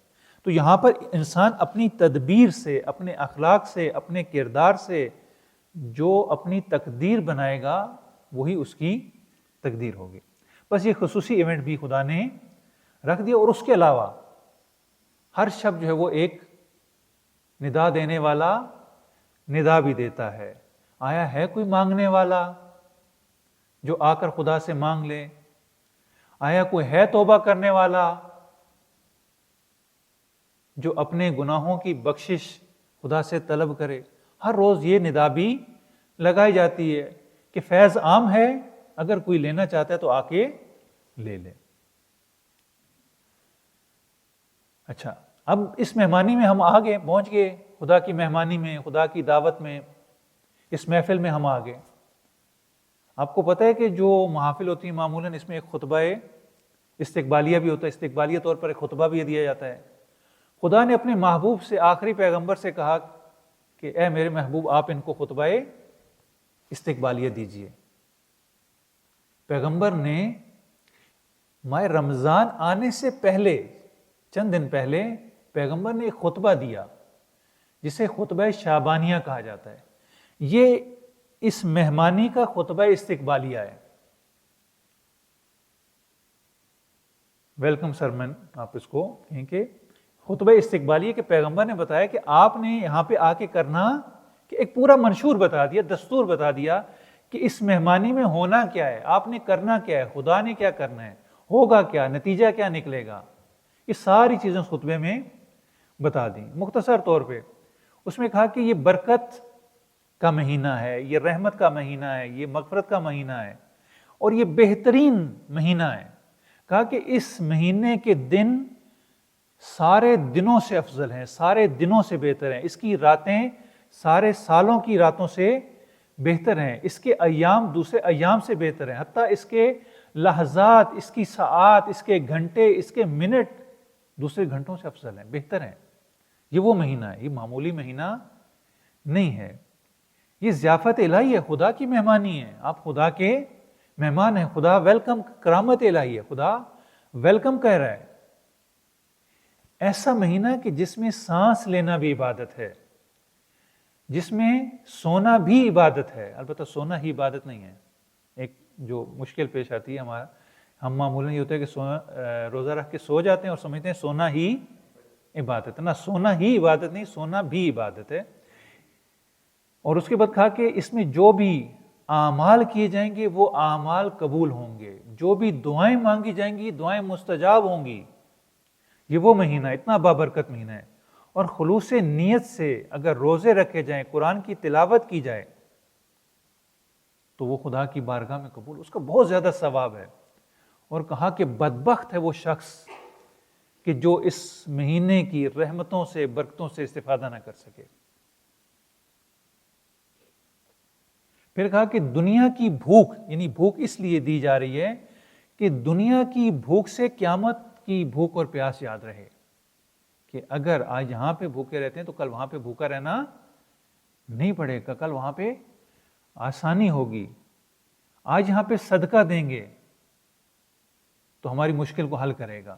تو یہاں پر انسان اپنی تدبیر سے، اپنے اخلاق سے، اپنے کردار سے جو اپنی تقدیر بنائے گا وہی اس کی تقدیر ہوگی. بس یہ خصوصی ایونٹ بھی خدا نے رکھ دیا. اور اس کے علاوہ ہر شب جو ہے وہ ایک ندا دینے والا ندا بھی دیتا ہے. آیا ہے کوئی مانگنے والا جو آ کر خدا سے مانگ لے؟ آیا کوئی ہے توبہ کرنے والا جو اپنے گناہوں کی بخشش خدا سے طلب کرے؟ ہر روز یہ ندا بھی لگائی جاتی ہے کہ فیض عام ہے، اگر کوئی لینا چاہتا ہے تو آ کے لے لے. اچھا، اب اس مہمانی میں ہم آگے پہنچ گئے، خدا کی مہمانی میں، خدا کی دعوت میں، اس محفل میں ہم آگے. آپ کو پتہ ہے کہ جو محافل ہوتی ہیں معمولاً اس میں ایک خطبہ استقبالیہ بھی ہوتا ہے. استقبالیہ طور پر ایک خطبہ بھی دیا جاتا ہے. خدا نے اپنے محبوب سے، آخری پیغمبر سے کہا کہ اے میرے محبوب، آپ ان کو خطبہ استقبالیہ دیجئے. پیغمبر نے ماہ رمضان آنے سے پہلے، چند دن پہلے، پیغمبر نے ایک خطبہ دیا جسے خطبہ شعبانیہ کہا جاتا ہے. یہ اس مہمانی کا خطبہ استقبالیہ ہے. ویلکم سرمن آپ اس کو کہیں کہ خطبہ استقبالیہ کے پیغمبر نے بتایا کہ آپ نے یہاں پہ آ کے کرنا، کہ ایک پورا منشور بتا دیا، دستور بتا دیا کہ اس مہمانی میں ہونا کیا ہے، آپ نے کرنا کیا ہے، خدا نے کیا کرنا ہے، ہوگا کیا، نتیجہ کیا نکلے گا. یہ ساری چیزیں خطبے میں بتا دیں مختصر طور پہ. اس میں کہا کہ یہ برکت کا مہینہ ہے، یہ رحمت کا مہینہ ہے، یہ مغفرت کا مہینہ ہے، اور یہ بہترین مہینہ ہے. کہا کہ اس مہینے کے دن سارے دنوں سے افضل ہیں، سارے دنوں سے بہتر ہیں. اس کی راتیں سارے سالوں کی راتوں سے بہتر ہیں. اس کے ایام دوسرے ایام سے بہتر ہیں. حتیٰ اس کے لحظات، اس کی ساعات، اس کے گھنٹے، اس کے منٹ دوسرے گھنٹوں سے افضل ہیں، بہتر ہیں. یہ وہ مہینہ ہے، یہ معمولی مہینہ نہیں ہے. یہ ضیافت الہی ہے، خدا کی مہمانی ہے. آپ خدا کے مہمان ہیں. خدا ویلکم، کرامت الہی ہے، خدا ویلکم کہہ رہا ہے. ایسا مہینہ کہ جس میں سانس لینا بھی عبادت ہے، جس میں سونا بھی عبادت ہے. البتہ سونا ہی عبادت نہیں ہے. ایک جو مشکل پیش آتی ہے ہم معمولاً یہ ہوتا ہے کہ روزہ رکھ کے سو جاتے ہیں اور سمجھتے ہیں سونا ہی عبادت ہے. نہ، سونا ہی عبادت نہیں، سونا بھی عبادت ہے. اور اس کے بعد کہا کہ اس میں جو بھی اعمال کیے جائیں گے وہ اعمال قبول ہوں گے، جو بھی دعائیں مانگی جائیں گی دعائیں مستجاب ہوں گی. یہ وہ مہینہ، اتنا بابرکت مہینہ ہے. اور خلوص نیت سے اگر روزے رکھے جائیں، قرآن کی تلاوت کی جائے تو وہ خدا کی بارگاہ میں قبول، اس کا بہت زیادہ ثواب ہے. اور کہا کہ بدبخت ہے وہ شخص کہ جو اس مہینے کی رحمتوں سے، برکتوں سے استفادہ نہ کر سکے. پھر کہا کہ دنیا کی بھوک، یعنی بھوک اس لیے دی جا رہی ہے کہ دنیا کی بھوک سے قیامت کی بھوک اور پیاس یاد رہے، کہ اگر آج یہاں پہ بھوکے رہتے ہیں تو کل وہاں پہ بھوکا رہنا نہیں پڑے گا، کل وہاں پہ آسانی ہوگی۔ آج یہاں پہ صدقہ دیں گے تو ہماری مشکل کو حل کرے گا،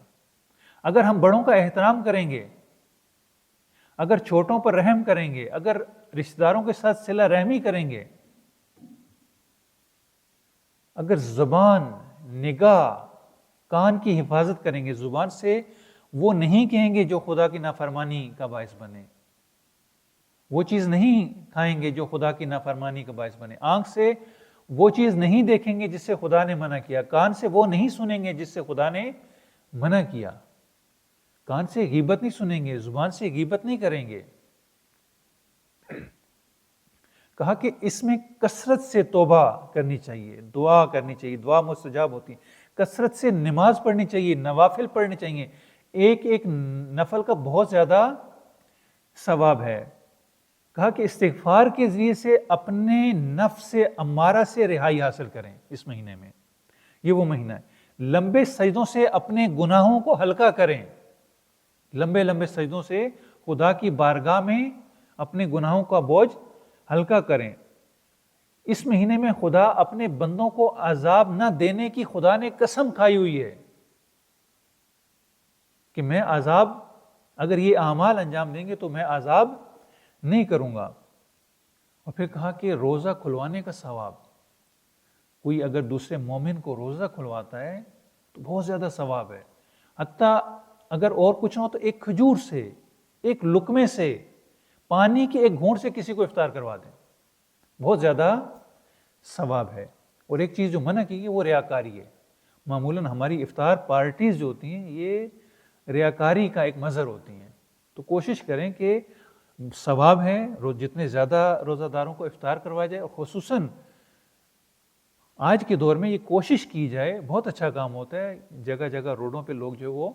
اگر ہم بڑوں کا احترام کریں گے، اگر چھوٹوں پر رحم کریں گے، اگر رشتہ داروں کے ساتھ صلہ رحمی کریں گے، اگر زبان، نگاہ، کان کی حفاظت کریں گے، زبان سے وہ نہیں کہیں گے جو خدا کی نافرمانی کا باعث بنے، وہ چیز نہیں کھائیں گے جو خدا کی نافرمانی کا باعث بنے، آنکھ سے وہ چیز نہیں دیکھیں گے جس سے خدا نے منع کیا، کان سے وہ نہیں سنیں گے جس سے خدا نے منع کیا، کان سے غیبت نہیں سنیں گے، زبان سے غیبت نہیں کریں گے۔ کہا کہ اس میں کثرت سے توبہ کرنی چاہیے، دعا کرنی چاہیے، دعا مستجاب ہوتی ہے، کثرت سے نماز پڑھنی چاہیے، نوافل پڑھنے چاہیے، ایک ایک نفل کا بہت زیادہ ثواب ہے۔ کہا کہ استغفار کے ذریعے سے اپنے نفس امارہ سے رہائی حاصل کریں اس مہینے میں، یہ وہ مہینہ ہے۔ لمبے سجدوں سے اپنے گناہوں کو ہلکا کریں، لمبے لمبے سجدوں سے خدا کی بارگاہ میں اپنے گناہوں کا بوجھ ہلکا کریں۔ اس مہینے میں خدا اپنے بندوں کو عذاب نہ دینے کی خدا نے قسم کھائی ہوئی ہے کہ میں عذاب، اگر یہ اعمال انجام دیں گے تو میں عذاب نہیں کروں گا۔ اور پھر کہا کہ روزہ کھلوانے کا ثواب، کوئی اگر دوسرے مومن کو روزہ کھلواتا ہے تو بہت زیادہ ثواب ہے، حتیٰ اگر اور کچھ نہ ہو تو ایک کھجور سے، ایک لقمے سے، پانی کے ایک گھونٹ سے کسی کو افطار کروا دیں، بہت زیادہ ثواب ہے۔ اور ایک چیز جو منع کی گئی وہ ریاکاری ہے۔ معمولاً ہماری افطار پارٹیز جو ہوتی ہیں یہ ریاکاری کا ایک مظہر ہوتی ہیں، تو کوشش کریں کہ ثواب ہے، جتنے زیادہ روزہ داروں کو افطار کروایا جائے، اور خصوصاً آج کے دور میں یہ کوشش کی جائے، بہت اچھا کام ہوتا ہے، جگہ جگہ روڈوں پہ لوگ جو وہ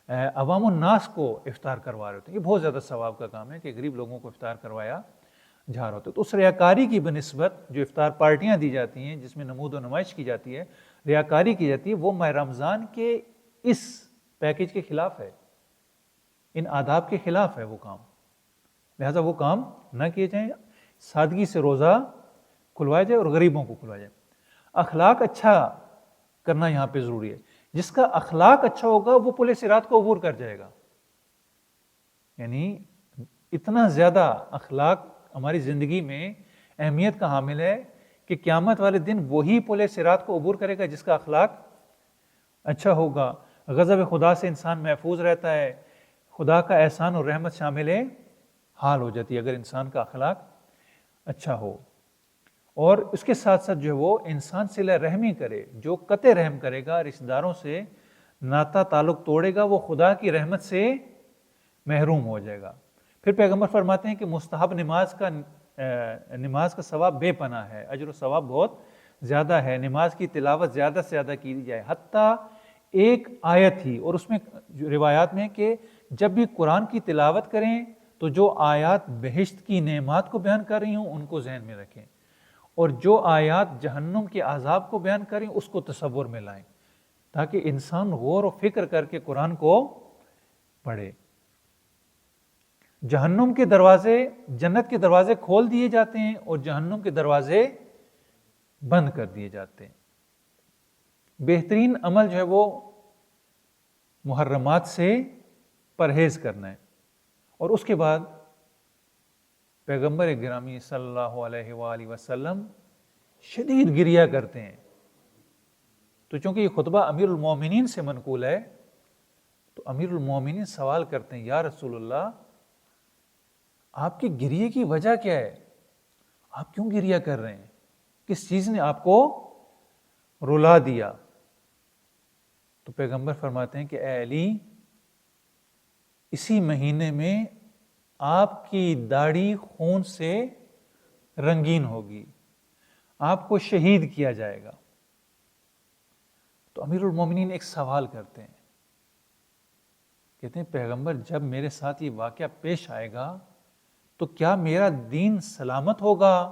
عوام الناس کو افطار کروا رہے ہوتے ہیں، یہ بہت زیادہ ثواب کا کام ہے کہ غریب لوگوں کو افطار کروایا جا رہا ہوتا ہے۔ تو اس ریاکاری کی بنسبت جو افطار پارٹیاں دی جاتی ہیں جس میں نمود و نمائش کی جاتی ہے، ریاکاری کی جاتی ہے، وہ ماہ رمضان کے اس پیکیج کے خلاف ہے، ان آداب کے خلاف ہے وہ کام، لہٰذا وہ کام نہ کیے جائیں، سادگی سے روزہ کھلوایا جائے اور غریبوں کو کھلوایا جائے۔ اخلاق اچھا کرنا یہاں پہ ضروری ہے، جس کا اخلاق اچھا ہوگا وہ پل صراط کو عبور کر جائے گا، یعنی اتنا زیادہ اخلاق ہماری زندگی میں اہمیت کا حامل ہے کہ قیامت والے دن وہی پل صراط کو عبور کرے گا جس کا اخلاق اچھا ہوگا۔ غضب خدا سے انسان محفوظ رہتا ہے، خدا کا احسان اور رحمت شامل حال ہو جاتی ہے اگر انسان کا اخلاق اچھا ہو۔ اور اس کے ساتھ ساتھ جو ہے وہ انسان صلہ رحمی کرے، جو قطع رحم کرے گا، رشتہ داروں سے ناتا تعلق توڑے گا، وہ خدا کی رحمت سے محروم ہو جائے گا۔ پھر پیغمبر فرماتے ہیں کہ مستحب نماز کا ثواب بے پناہ ہے، اجر و ثواب بہت زیادہ ہے، نماز کی تلاوت زیادہ سے زیادہ کی جائے، حتیٰ ایک آیت ہی، اور اس میں روایات میں کہ جب بھی قرآن کی تلاوت کریں تو جو آیات بہشت کی نعمات کو بیان کر رہی ہوں ان کو ذہن میں رکھیں، اور جو آیات جہنم کے عذاب کو بیان کریں اس کو تصور میں لائیں، تاکہ انسان غور و فکر کر کے قرآن کو پڑھے۔ جہنم کے دروازے، جنت کے دروازے کھول دیے جاتے ہیں اور جہنم کے دروازے بند کر دیے جاتے ہیں۔ بہترین عمل جو ہے وہ محرمات سے پرہیز کرنا ہے۔ اور اس کے بعد پیغمبر گرامی صلی اللہ علیہ وآلہ وسلم شدید گریہ کرتے ہیں، تو چونکہ یہ خطبہ امیر المومنین سے منقول ہے تو امیر المومنین سوال کرتے ہیں، یا رسول اللہ آپ کی گریے کی وجہ کیا ہے؟ آپ کیوں گریہ کر رہے ہیں؟ کس چیز نے آپ کو رلا دیا؟ تو پیغمبر فرماتے ہیں کہ اے علی، اسی مہینے میں آپ کی داڑھی خون سے رنگین ہوگی، آپ کو شہید کیا جائے گا۔ تو امیر المومنین ایک سوال کرتے ہیں، کہتے ہیں پیغمبر جب میرے ساتھ یہ واقعہ پیش آئے گا تو کیا میرا دین سلامت ہوگا؟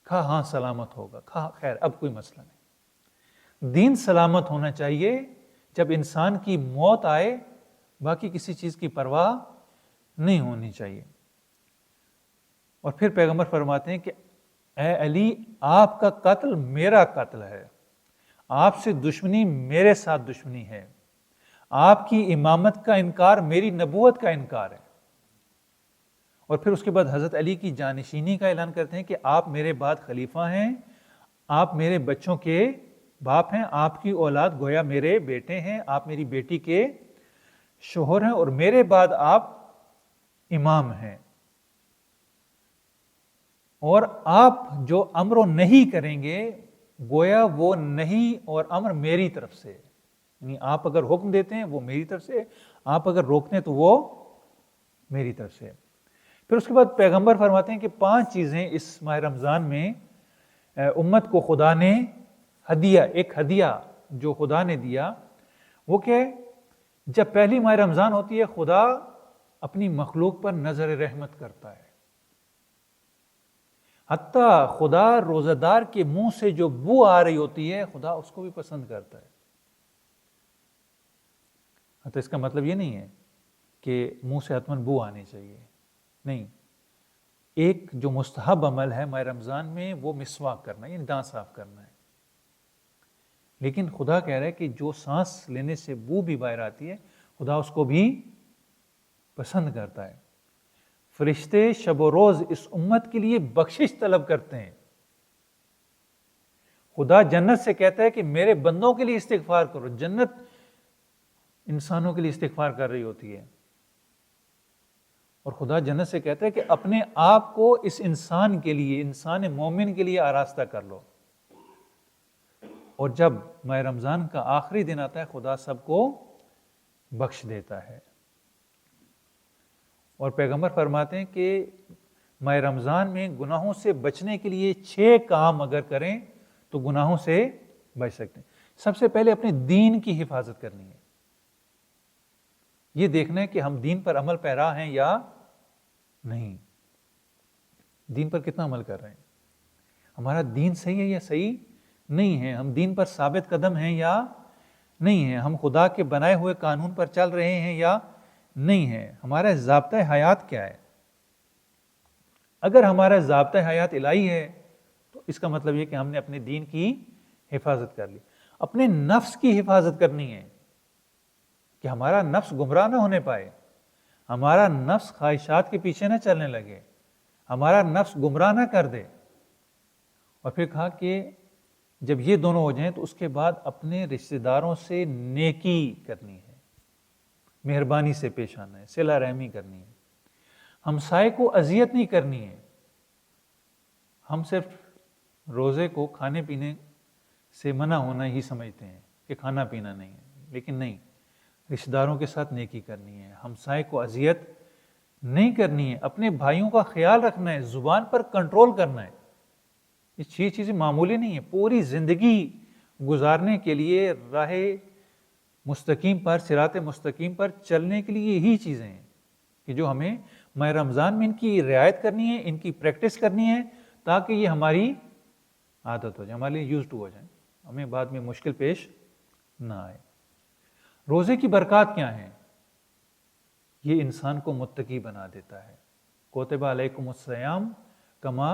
کہا ہاں سلامت ہوگا۔ کہا خیر اب کوئی مسئلہ نہیں۔ دین سلامت ہونا چاہیے. جب انسان کی موت آئے باقی کسی چیز کی پرواہ نہیں ہونی چاہیے. اور پھر پیغمبر فرماتے ہیں کہ اے علی آپ کا قتل میرا قتل ہے, آپ سے دشمنی میرے ساتھ دشمنی ہے, آپ کی امامت کا انکار میری نبوت کا انکار ہے. اور پھر اس کے بعد حضرت علی کی جانشینی کا اعلان کرتے ہیں کہ آپ میرے بعد خلیفہ ہیں, آپ میرے بچوں کے باپ ہیں, آپ کی اولاد گویا میرے بیٹے ہیں, آپ میری بیٹی کے شوہر ہیں, اور میرے بعد آپ امام ہیں, اور آپ جو امر و نہیں کریں گے گویا وہ نہیں اور امر میری طرف سے, یعنی آپ اگر حکم دیتے ہیں وہ میری طرف سے, آپ اگر روکتے ہیں تو وہ میری طرف سے. پھر اس کے بعد پیغمبر فرماتے ہیں کہ 5 چیزیں اس ماہ رمضان میں امت کو خدا نے ہدیہ, ایک ہدیہ جو خدا نے دیا, وہ کہ جب پہلی ماہ رمضان ہوتی ہے خدا اپنی مخلوق پر نظر رحمت کرتا ہے. حتیٰ خدا روزہ دار کے منہ سے جو بو آ رہی ہوتی ہے خدا اس کو بھی پسند کرتا ہے. تو اس کا مطلب یہ نہیں ہے کہ منہ سے حتماً بو آنی چاہیے, نہیں. ایک جو مستحب عمل ہے ماہ رمضان میں وہ مسواک کرنا, یعنی دانت صاف کرنا ہے. لیکن خدا کہہ رہا ہے کہ جو سانس لینے سے بو بھی باہر آتی ہے خدا اس کو بھی پسند کرتا ہے. فرشتے شب و روز اس امت کے لیے بخشش طلب کرتے ہیں. خدا جنت سے کہتا ہے کہ میرے بندوں کے لیے استغفار کرو. جنت انسانوں کے لیے استغفار کر رہی ہوتی ہے, اور خدا جنت سے کہتا ہے کہ اپنے آپ کو اس انسان کے لیے, انسان مومن کے لیے آراستہ کر لو. اور جب ماہ رمضان کا آخری دن آتا ہے خدا سب کو بخش دیتا ہے. اور پیغمبر فرماتے ہیں کہ ماہ رمضان میں گناہوں سے بچنے کے لیے 6 کام اگر کریں تو گناہوں سے بچ سکتے ہیں. سب سے پہلے اپنے دین کی حفاظت کرنی ہے. یہ دیکھنا ہے کہ ہم دین پر عمل پیرا ہیں یا نہیں, دین پر کتنا عمل کر رہے ہیں, ہمارا دین صحیح ہے یا صحیح نہیں ہے, ہم دین پر ثابت قدم ہیں یا نہیں ہیں, ہم خدا کے بنائے ہوئے قانون پر چل رہے ہیں یا نہیں ہے, ہمارا ضابطہ حیات کیا ہے. اگر ہمارا ضابطہ حیات الہی ہے تو اس کا مطلب یہ کہ ہم نے اپنے دین کی حفاظت کر لی. اپنے نفس کی حفاظت کرنی ہے کہ ہمارا نفس گمراہ نہ ہونے پائے, ہمارا نفس خواہشات کے پیچھے نہ چلنے لگے, ہمارا نفس گمراہ نہ کر دے. اور پھر کہا کہ جب یہ دونوں ہو جائیں تو اس کے بعد اپنے رشتہ داروں سے نیکی کرنی ہے, مہربانی سے پیش آنا ہے, صلہ رحمی کرنی ہے, ہمسائے کو اذیت نہیں کرنی ہے. ہم صرف روزے کو کھانے پینے سے منع ہونا ہی سمجھتے ہیں کہ کھانا پینا نہیں ہے, لیکن نہیں, رشتہ داروں کے ساتھ نیکی کرنی ہے, ہمسائے کو اذیت نہیں کرنی ہے, اپنے بھائیوں کا خیال رکھنا ہے, زبان پر کنٹرول کرنا ہے. یہ 6 چیزیں معمولی نہیں ہیں. پوری زندگی گزارنے کے لیے راہ مستقیم پر, صراط مستقیم پر چلنے کے لیے یہی چیزیں ہیں کہ جو ہمیں ماہ رمضان میں ان کی رعایت کرنی ہے, ان کی پریکٹس کرنی ہے, تاکہ یہ ہماری عادت ہو جائے, ہمارے لیے یوز ٹو ہو جائیں, ہمیں بعد میں مشکل پیش نہ آئے. روزے کی برکات کیا ہیں؟ یہ انسان کو متقی بنا دیتا ہے. کوتب علیکم الصیام کما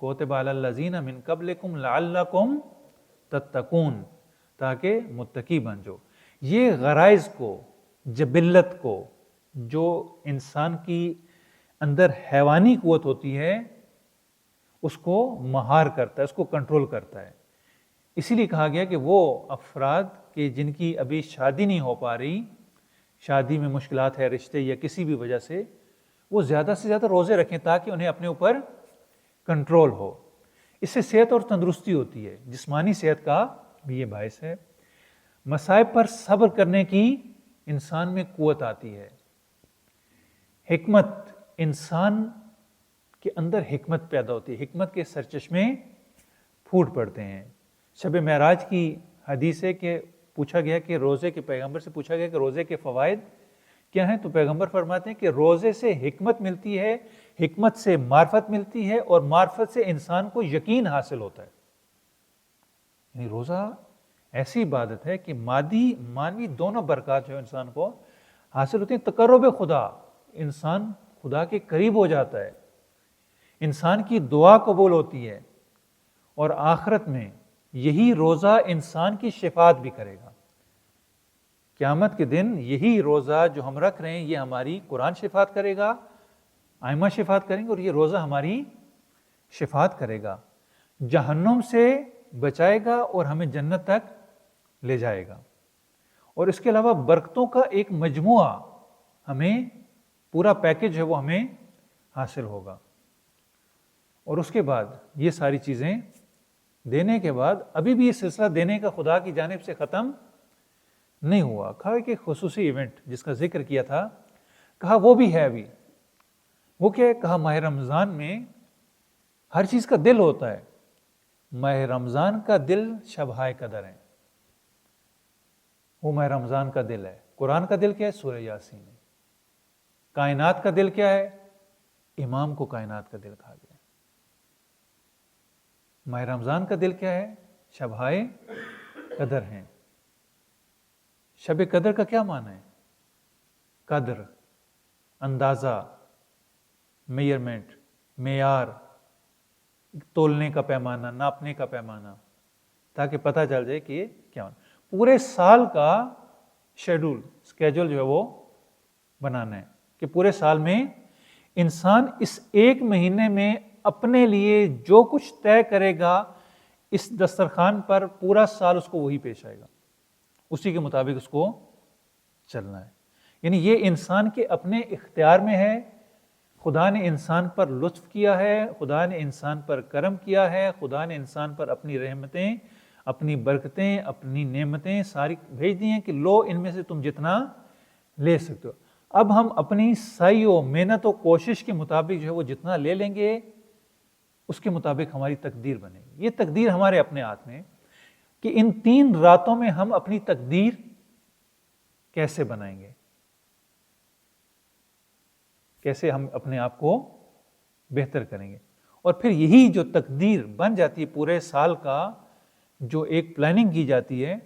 کوتب علی الذین من قبلکم لعلکم تتقون, تاکہ متقی بن جاؤ. یہ غرائز کو, جبلت کو, جو انسان کی اندر حیوانی قوت ہوتی ہے اس کو مہار کرتا ہے, اس کو کنٹرول کرتا ہے. اسی لیے کہا گیا کہ وہ افراد کہ جن کی ابھی شادی نہیں ہو پا رہی, شادی میں مشکلات ہے, رشتے یا کسی بھی وجہ سے, وہ زیادہ سے زیادہ روزے رکھیں تاکہ انہیں اپنے اوپر کنٹرول ہو. اس سے صحت اور تندرستی ہوتی ہے, جسمانی صحت کا بھی یہ باعث ہے. مصائب پر صبر کرنے کی انسان میں قوت آتی ہے. حکمت, انسان کے اندر حکمت پیدا ہوتی ہے, حکمت کے سرچشمے پھوٹ پڑتے ہیں. شب معراج کی حدیث ہے کہ پوچھا گیا کہ روزے کے, پیغمبر سے پوچھا گیا کہ روزے کے فوائد کیا ہیں, تو پیغمبر فرماتے ہیں کہ روزے سے حکمت ملتی ہے, حکمت سے معرفت ملتی ہے, اور معرفت سے انسان کو یقین حاصل ہوتا ہے. یعنی روزہ ایسی عبادت ہے کہ مادی مانوی دونوں برکات جو انسان کو حاصل ہوتی ہیں. تقرب خدا، انسان خدا کے قریب ہو جاتا ہے، انسان کی دعا قبول ہوتی ہے، اور آخرت میں یہی روزہ انسان کی شفاعت بھی کرے گا. قیامت کے دن یہی روزہ جو ہم رکھ رہے ہیں یہ ہماری قرآن شفاعت کرے گا، آئمہ شفاعت کریں گے، اور یہ روزہ ہماری شفاعت کرے گا، جہنم سے بچائے گا اور ہمیں جنت تک لے جائے گا. اور اس کے علاوہ برکتوں کا ایک مجموعہ، ہمیں پورا پیکج ہے وہ ہمیں حاصل ہوگا. اور اس کے بعد یہ ساری چیزیں دینے کے بعد ابھی بھی یہ سلسلہ دینے کا خدا کی جانب سے ختم نہیں ہوا. کہا کہ خصوصی ایونٹ جس کا ذکر کیا تھا، کہا وہ بھی ہے ابھی. وہ کیا ہے؟ کہا ماہ رمضان میں ہر چیز کا دل ہوتا ہے. ماہ رمضان کا دل شبہائے قدر ہے، وہ ماہ رمضان کا دل ہے. قرآن کا دل کیا ہے؟ سورہ یاسین ہے. کائنات کا دل کیا ہے؟ امام کو کائنات کا دل کہا گیا. ماہ رمضان کا دل کیا ہے؟ شبہائے قدر ہیں. شب قدر کا کیا معنی ہے؟ قدر، اندازہ، میئرمنٹ، معیار، تولنے کا پیمانہ، ناپنے کا پیمانہ، تاکہ پتہ چل جائے کہ یہ کیا ہونا. پورے سال کا شیڈول، اسکیجول جو ہے وہ بنانا ہے کہ پورے سال میں انسان اس ایک مہینے میں اپنے لیے جو کچھ طے کرے گا اس دسترخوان پر، پورا سال اس کو وہی پیش آئے گا، اسی کے مطابق اس کو چلنا ہے. یعنی یہ انسان کے اپنے اختیار میں ہے. خدا نے انسان پر لطف کیا ہے، خدا نے انسان پر کرم کیا ہے، خدا نے انسان پر اپنی رحمتیں، اپنی برکتیں، اپنی نعمتیں ساری بھیج دی ہیں کہ لو ان میں سے تم جتنا لے سکتے ہو. اب ہم اپنی سعی و محنت و کوشش کے مطابق جو ہے وہ جتنا لے لیں گے اس کے مطابق ہماری تقدیر بنے گی. یہ تقدیر ہمارے اپنے ہاتھ میں کہ ان 3 راتوں میں ہم اپنی تقدیر کیسے بنائیں گے، کیسے ہم اپنے آپ کو بہتر کریں گے. اور پھر یہی جو تقدیر بن جاتی ہے پورے سال کا، جو ایک پلاننگ کی جاتی ہے.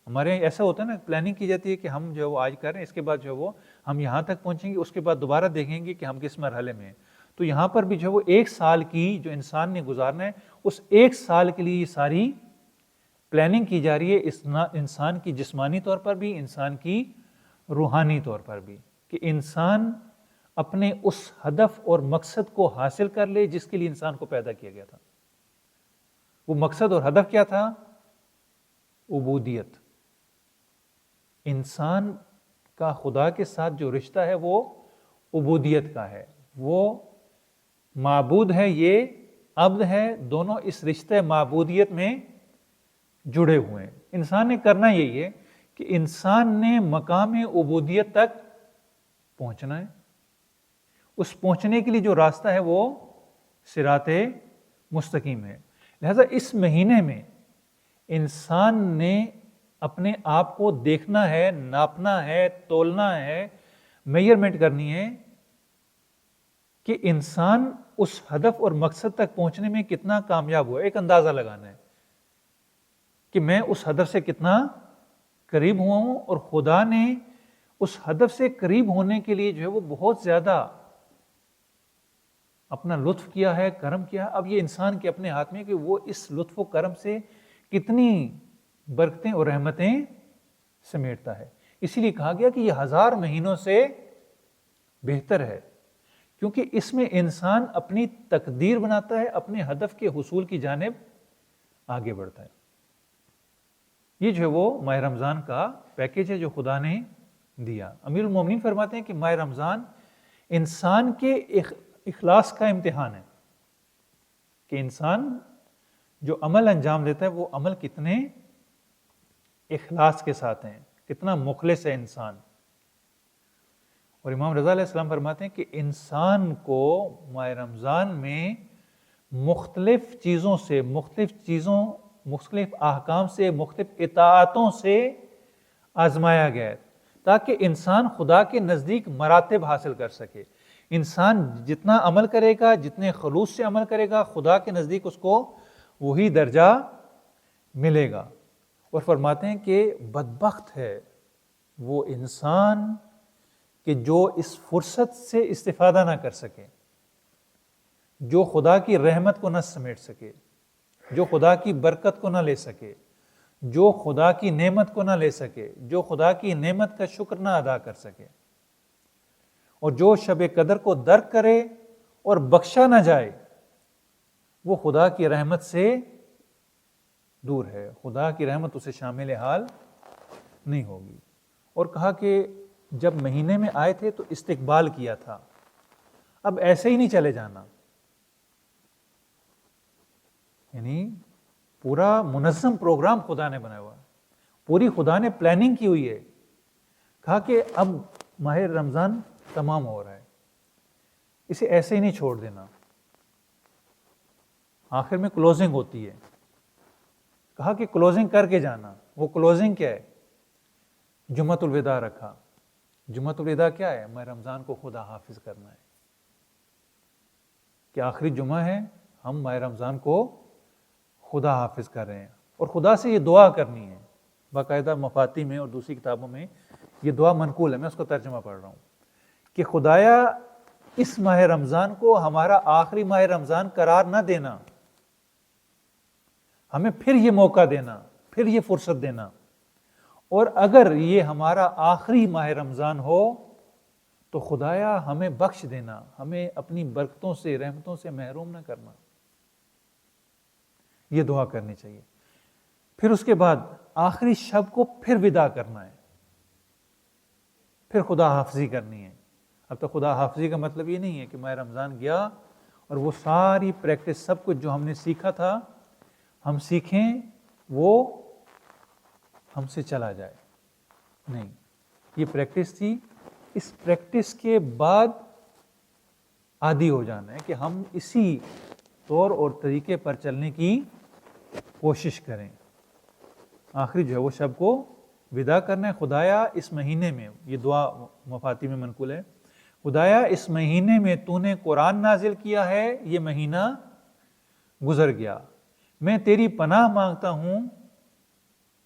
ہمارے ایسا ہوتا ہے نا، پلاننگ کی جاتی ہے کہ ہم جو ہے وہ آج کر رہے ہیں، اس کے بعد جو ہے وہ ہم یہاں تک پہنچیں گے، اس کے بعد دوبارہ دیکھیں گے کہ ہم کس مرحلے میں ہیں. تو یہاں پر بھی جو ہے وہ 1 سال کی جو انسان نے گزارنا ہے، اس 1 سال کے لیے یہ ساری پلاننگ کی جا رہی ہے، انسان کی جسمانی طور پر بھی، انسان کی روحانی طور پر بھی، کہ انسان اپنے اس ہدف اور مقصد کو حاصل کر لے جس کے لیے انسان کو پیدا کیا گیا تھا. وہ مقصد اور ہدف کیا تھا؟ عبودیت. انسان کا خدا کے ساتھ جو رشتہ ہے وہ عبودیت کا ہے. وہ معبود ہے، یہ عبد ہے، دونوں اس رشتہ معبودیت میں جڑے ہوئے ہیں. انسان نے کرنا یہی ہے کہ انسان نے مقام عبودیت تک پہنچنا ہے. اس پہنچنے کے لیے جو راستہ ہے وہ صراط مستقیم ہے. لہذا اس مہینے میں انسان نے اپنے آپ کو دیکھنا ہے، ناپنا ہے، تولنا ہے، میئرمنٹ کرنی ہے کہ انسان اس ہدف اور مقصد تک پہنچنے میں کتنا کامیاب ہوا. ایک اندازہ لگانا ہے کہ میں اس ہدف سے کتنا قریب ہوا ہوں، اور خدا نے اس ہدف سے قریب ہونے کے لیے جو ہے وہ بہت زیادہ اپنا لطف کیا ہے، کرم کیا ہے. اب یہ انسان کے اپنے ہاتھ میں کہ وہ اس لطف و کرم سے کتنی برکتیں اور رحمتیں سمیٹتا ہے. اسی لیے کہا گیا کہ یہ 1000 مہینوں سے بہتر ہے، کیونکہ اس میں انسان اپنی تقدیر بناتا ہے، اپنے ہدف کے حصول کی جانب آگے بڑھتا ہے. یہ جو ہے وہ ماہ رمضان کا پیکیج ہے جو خدا نے دیا. امیر المومنین فرماتے ہیں کہ ماہ رمضان انسان کے اخلاص کا امتحان ہے، کہ انسان جو عمل انجام دیتا ہے وہ عمل کتنے اخلاص کے ساتھ ہیں، کتنا مخلص ہے انسان. اور امام رضا علیہ السلام فرماتے ہیں کہ انسان کو ماہ رمضان میں مختلف چیزوں سے، مختلف احکام سے، مختلف اطاعتوں سے آزمایا گیا ہے تاکہ انسان خدا کے نزدیک مراتب حاصل کر سکے. انسان جتنا عمل کرے گا، جتنے خلوص سے عمل کرے گا، خدا کے نزدیک اس کو وہی درجہ ملے گا. اور فرماتے ہیں کہ بدبخت ہے وہ انسان کہ جو اس فرصت سے استفادہ نہ کر سکے، جو خدا کی رحمت کو نہ سمیٹ سکے، جو خدا کی برکت کو نہ لے سکے، جو خدا کی نعمت کو نہ لے سکے، جو خدا کی نعمت کا شکر نہ ادا کر سکے، اور جو شب قدر کو درک کرے اور بخشا نہ جائے، وہ خدا کی رحمت سے دور ہے، خدا کی رحمت اسے شامل حال نہیں ہوگی۔ اور کہا کہ جب مہینے میں آئے تھے تو استقبال کیا تھا، اب ایسے ہی نہیں چلے جانا، یعنی پورا منظم پروگرام خدا نے بنایا ہوا، پوری خدا نے پلاننگ کی ہوئی ہے۔ کہا کہ اب ماہ رمضان تمام ہو رہا ہے، اسے ایسے ہی نہیں چھوڑ دینا، آخر میں کلوزنگ ہوتی ہے۔ کہا کہ کلوزنگ کر کے جانا۔ وہ کلوزنگ کیا ہے؟ جمعۃ الوداع رکھا۔ جمعۃ الوداع کیا ہے؟ ماہ رمضان کو خدا حافظ کرنا ہے، کہ آخری جمعہ ہے، ہم ماہ رمضان کو خدا حافظ کر رہے ہیں، اور خدا سے یہ دعا کرنی ہے۔ باقاعدہ مفاتی میں اور دوسری کتابوں میں یہ دعا منقول ہے، میں اس کا ترجمہ پڑھ رہا ہوں کہ خدایا اس ماہ رمضان کو ہمارا آخری ماہ رمضان قرار نہ دینا، ہمیں پھر یہ موقع دینا، پھر یہ فرصت دینا، اور اگر یہ ہمارا آخری ماہ رمضان ہو تو خدایا ہمیں بخش دینا، ہمیں اپنی برکتوں سے، رحمتوں سے محروم نہ کرنا۔ یہ دعا کرنی چاہیے۔ پھر اس کے بعد آخری شب کو پھر وداع کرنا ہے، پھر خدا حافظی کرنی ہے۔ اب تو خدا حافظی کا مطلب یہ نہیں ہے کہ ماہ رمضان گیا اور وہ ساری پریکٹس، سب کچھ جو ہم نے سیکھا تھا ہم سیکھیں، وہ ہم سے چلا جائے، نہیں، یہ پریکٹس تھی۔ اس پریکٹس کے بعد عادی ہو جانا ہے کہ ہم اسی طور اور طریقے پر چلنے کی کوشش کریں۔ آخری جو ہے وہ شب کو وداع کرنا ہے۔ خدایا اس مہینے میں، یہ دعا مفاتی میں منقول ہے، خدایا اس مہینے میں تو نے قرآن نازل کیا ہے، یہ مہینہ گزر گیا، میں تیری پناہ مانگتا ہوں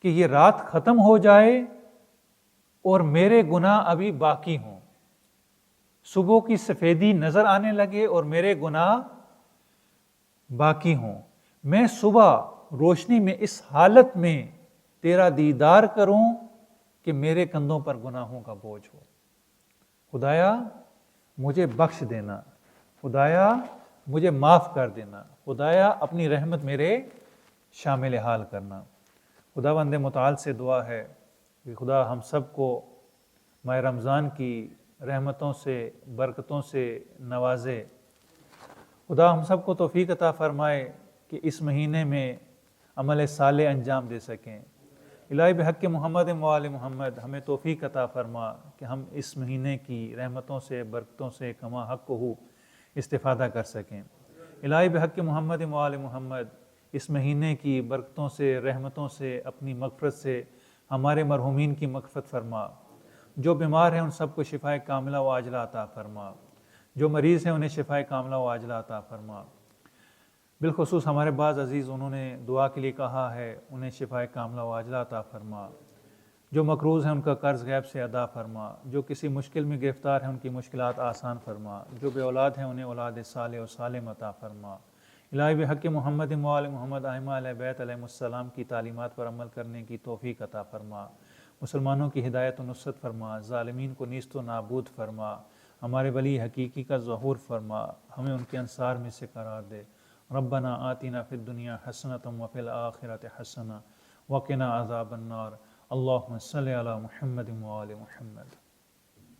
کہ یہ رات ختم ہو جائے اور میرے گناہ ابھی باقی ہوں، صبح کی سفیدی نظر آنے لگے اور میرے گناہ باقی ہوں، میں صبح روشنی میں اس حالت میں تیرا دیدار کروں کہ میرے کندھوں پر گناہوں کا بوجھ ہو۔ خدایا مجھے بخش دینا، خدایا مجھے معاف کر دینا، خدایا اپنی رحمت میرے شامل حال کرنا۔ خداوند متعال سے دعا ہے کہ خدا ہم سب کو ماہ رمضان کی رحمتوں سے، برکتوں سے نوازے۔ خدا ہم سب کو توفیق عطا فرمائے کہ اس مہینے میں عمل صالح انجام دے سکیں۔ الہی بحق محمد و آل محمد ہمیں توفیق عطا فرما کہ ہم اس مہینے کی رحمتوں سے، برکتوں سے کما حق ہو استفادہ کر سکیں۔ الہی بحق محمد و آل محمد اس مہینے کی برکتوں سے، رحمتوں سے، اپنی مغفرت سے ہمارے مرحومین کی مغفرت فرما۔ جو بیمار ہیں ان سب کو شفائے کاملہ و عاجلہ عطا فرما، جو مریض ہیں انہیں شفائے کاملہ و عاجلہ عطا فرما۔ بالخصوص ہمارے بعض عزیز انہوں نے دعا کے لیے کہا ہے، انہیں شفائے کاملہ و عاجلہ عطا فرما۔ جو مقروض ہیں ان کا قرض غیب سے ادا فرما، جو کسی مشکل میں گرفتار ہیں ان کی مشکلات آسان فرما، جو بے اولاد ہیں انہیں اولاد صالح و سالم عطا فرما۔ الہی بحق محمد و آل محمد ائمہ اہل بیت علیہم السلام کی تعلیمات پر عمل کرنے کی توفیق عطا فرما، مسلمانوں کی ہدایت و نصرت فرما، ظالمین کو نیست و نابود فرما، ہمارے ولی حقیقی کا ظہور فرما، ہمیں ان کے انصار میں سے قرار دے۔ ربنا آتنا فی الدنیا حسنۃ وفی الآخرۃ حسنۃ وقنا عذاب النار۔ اللہم صلی علی محمد و آل محمد۔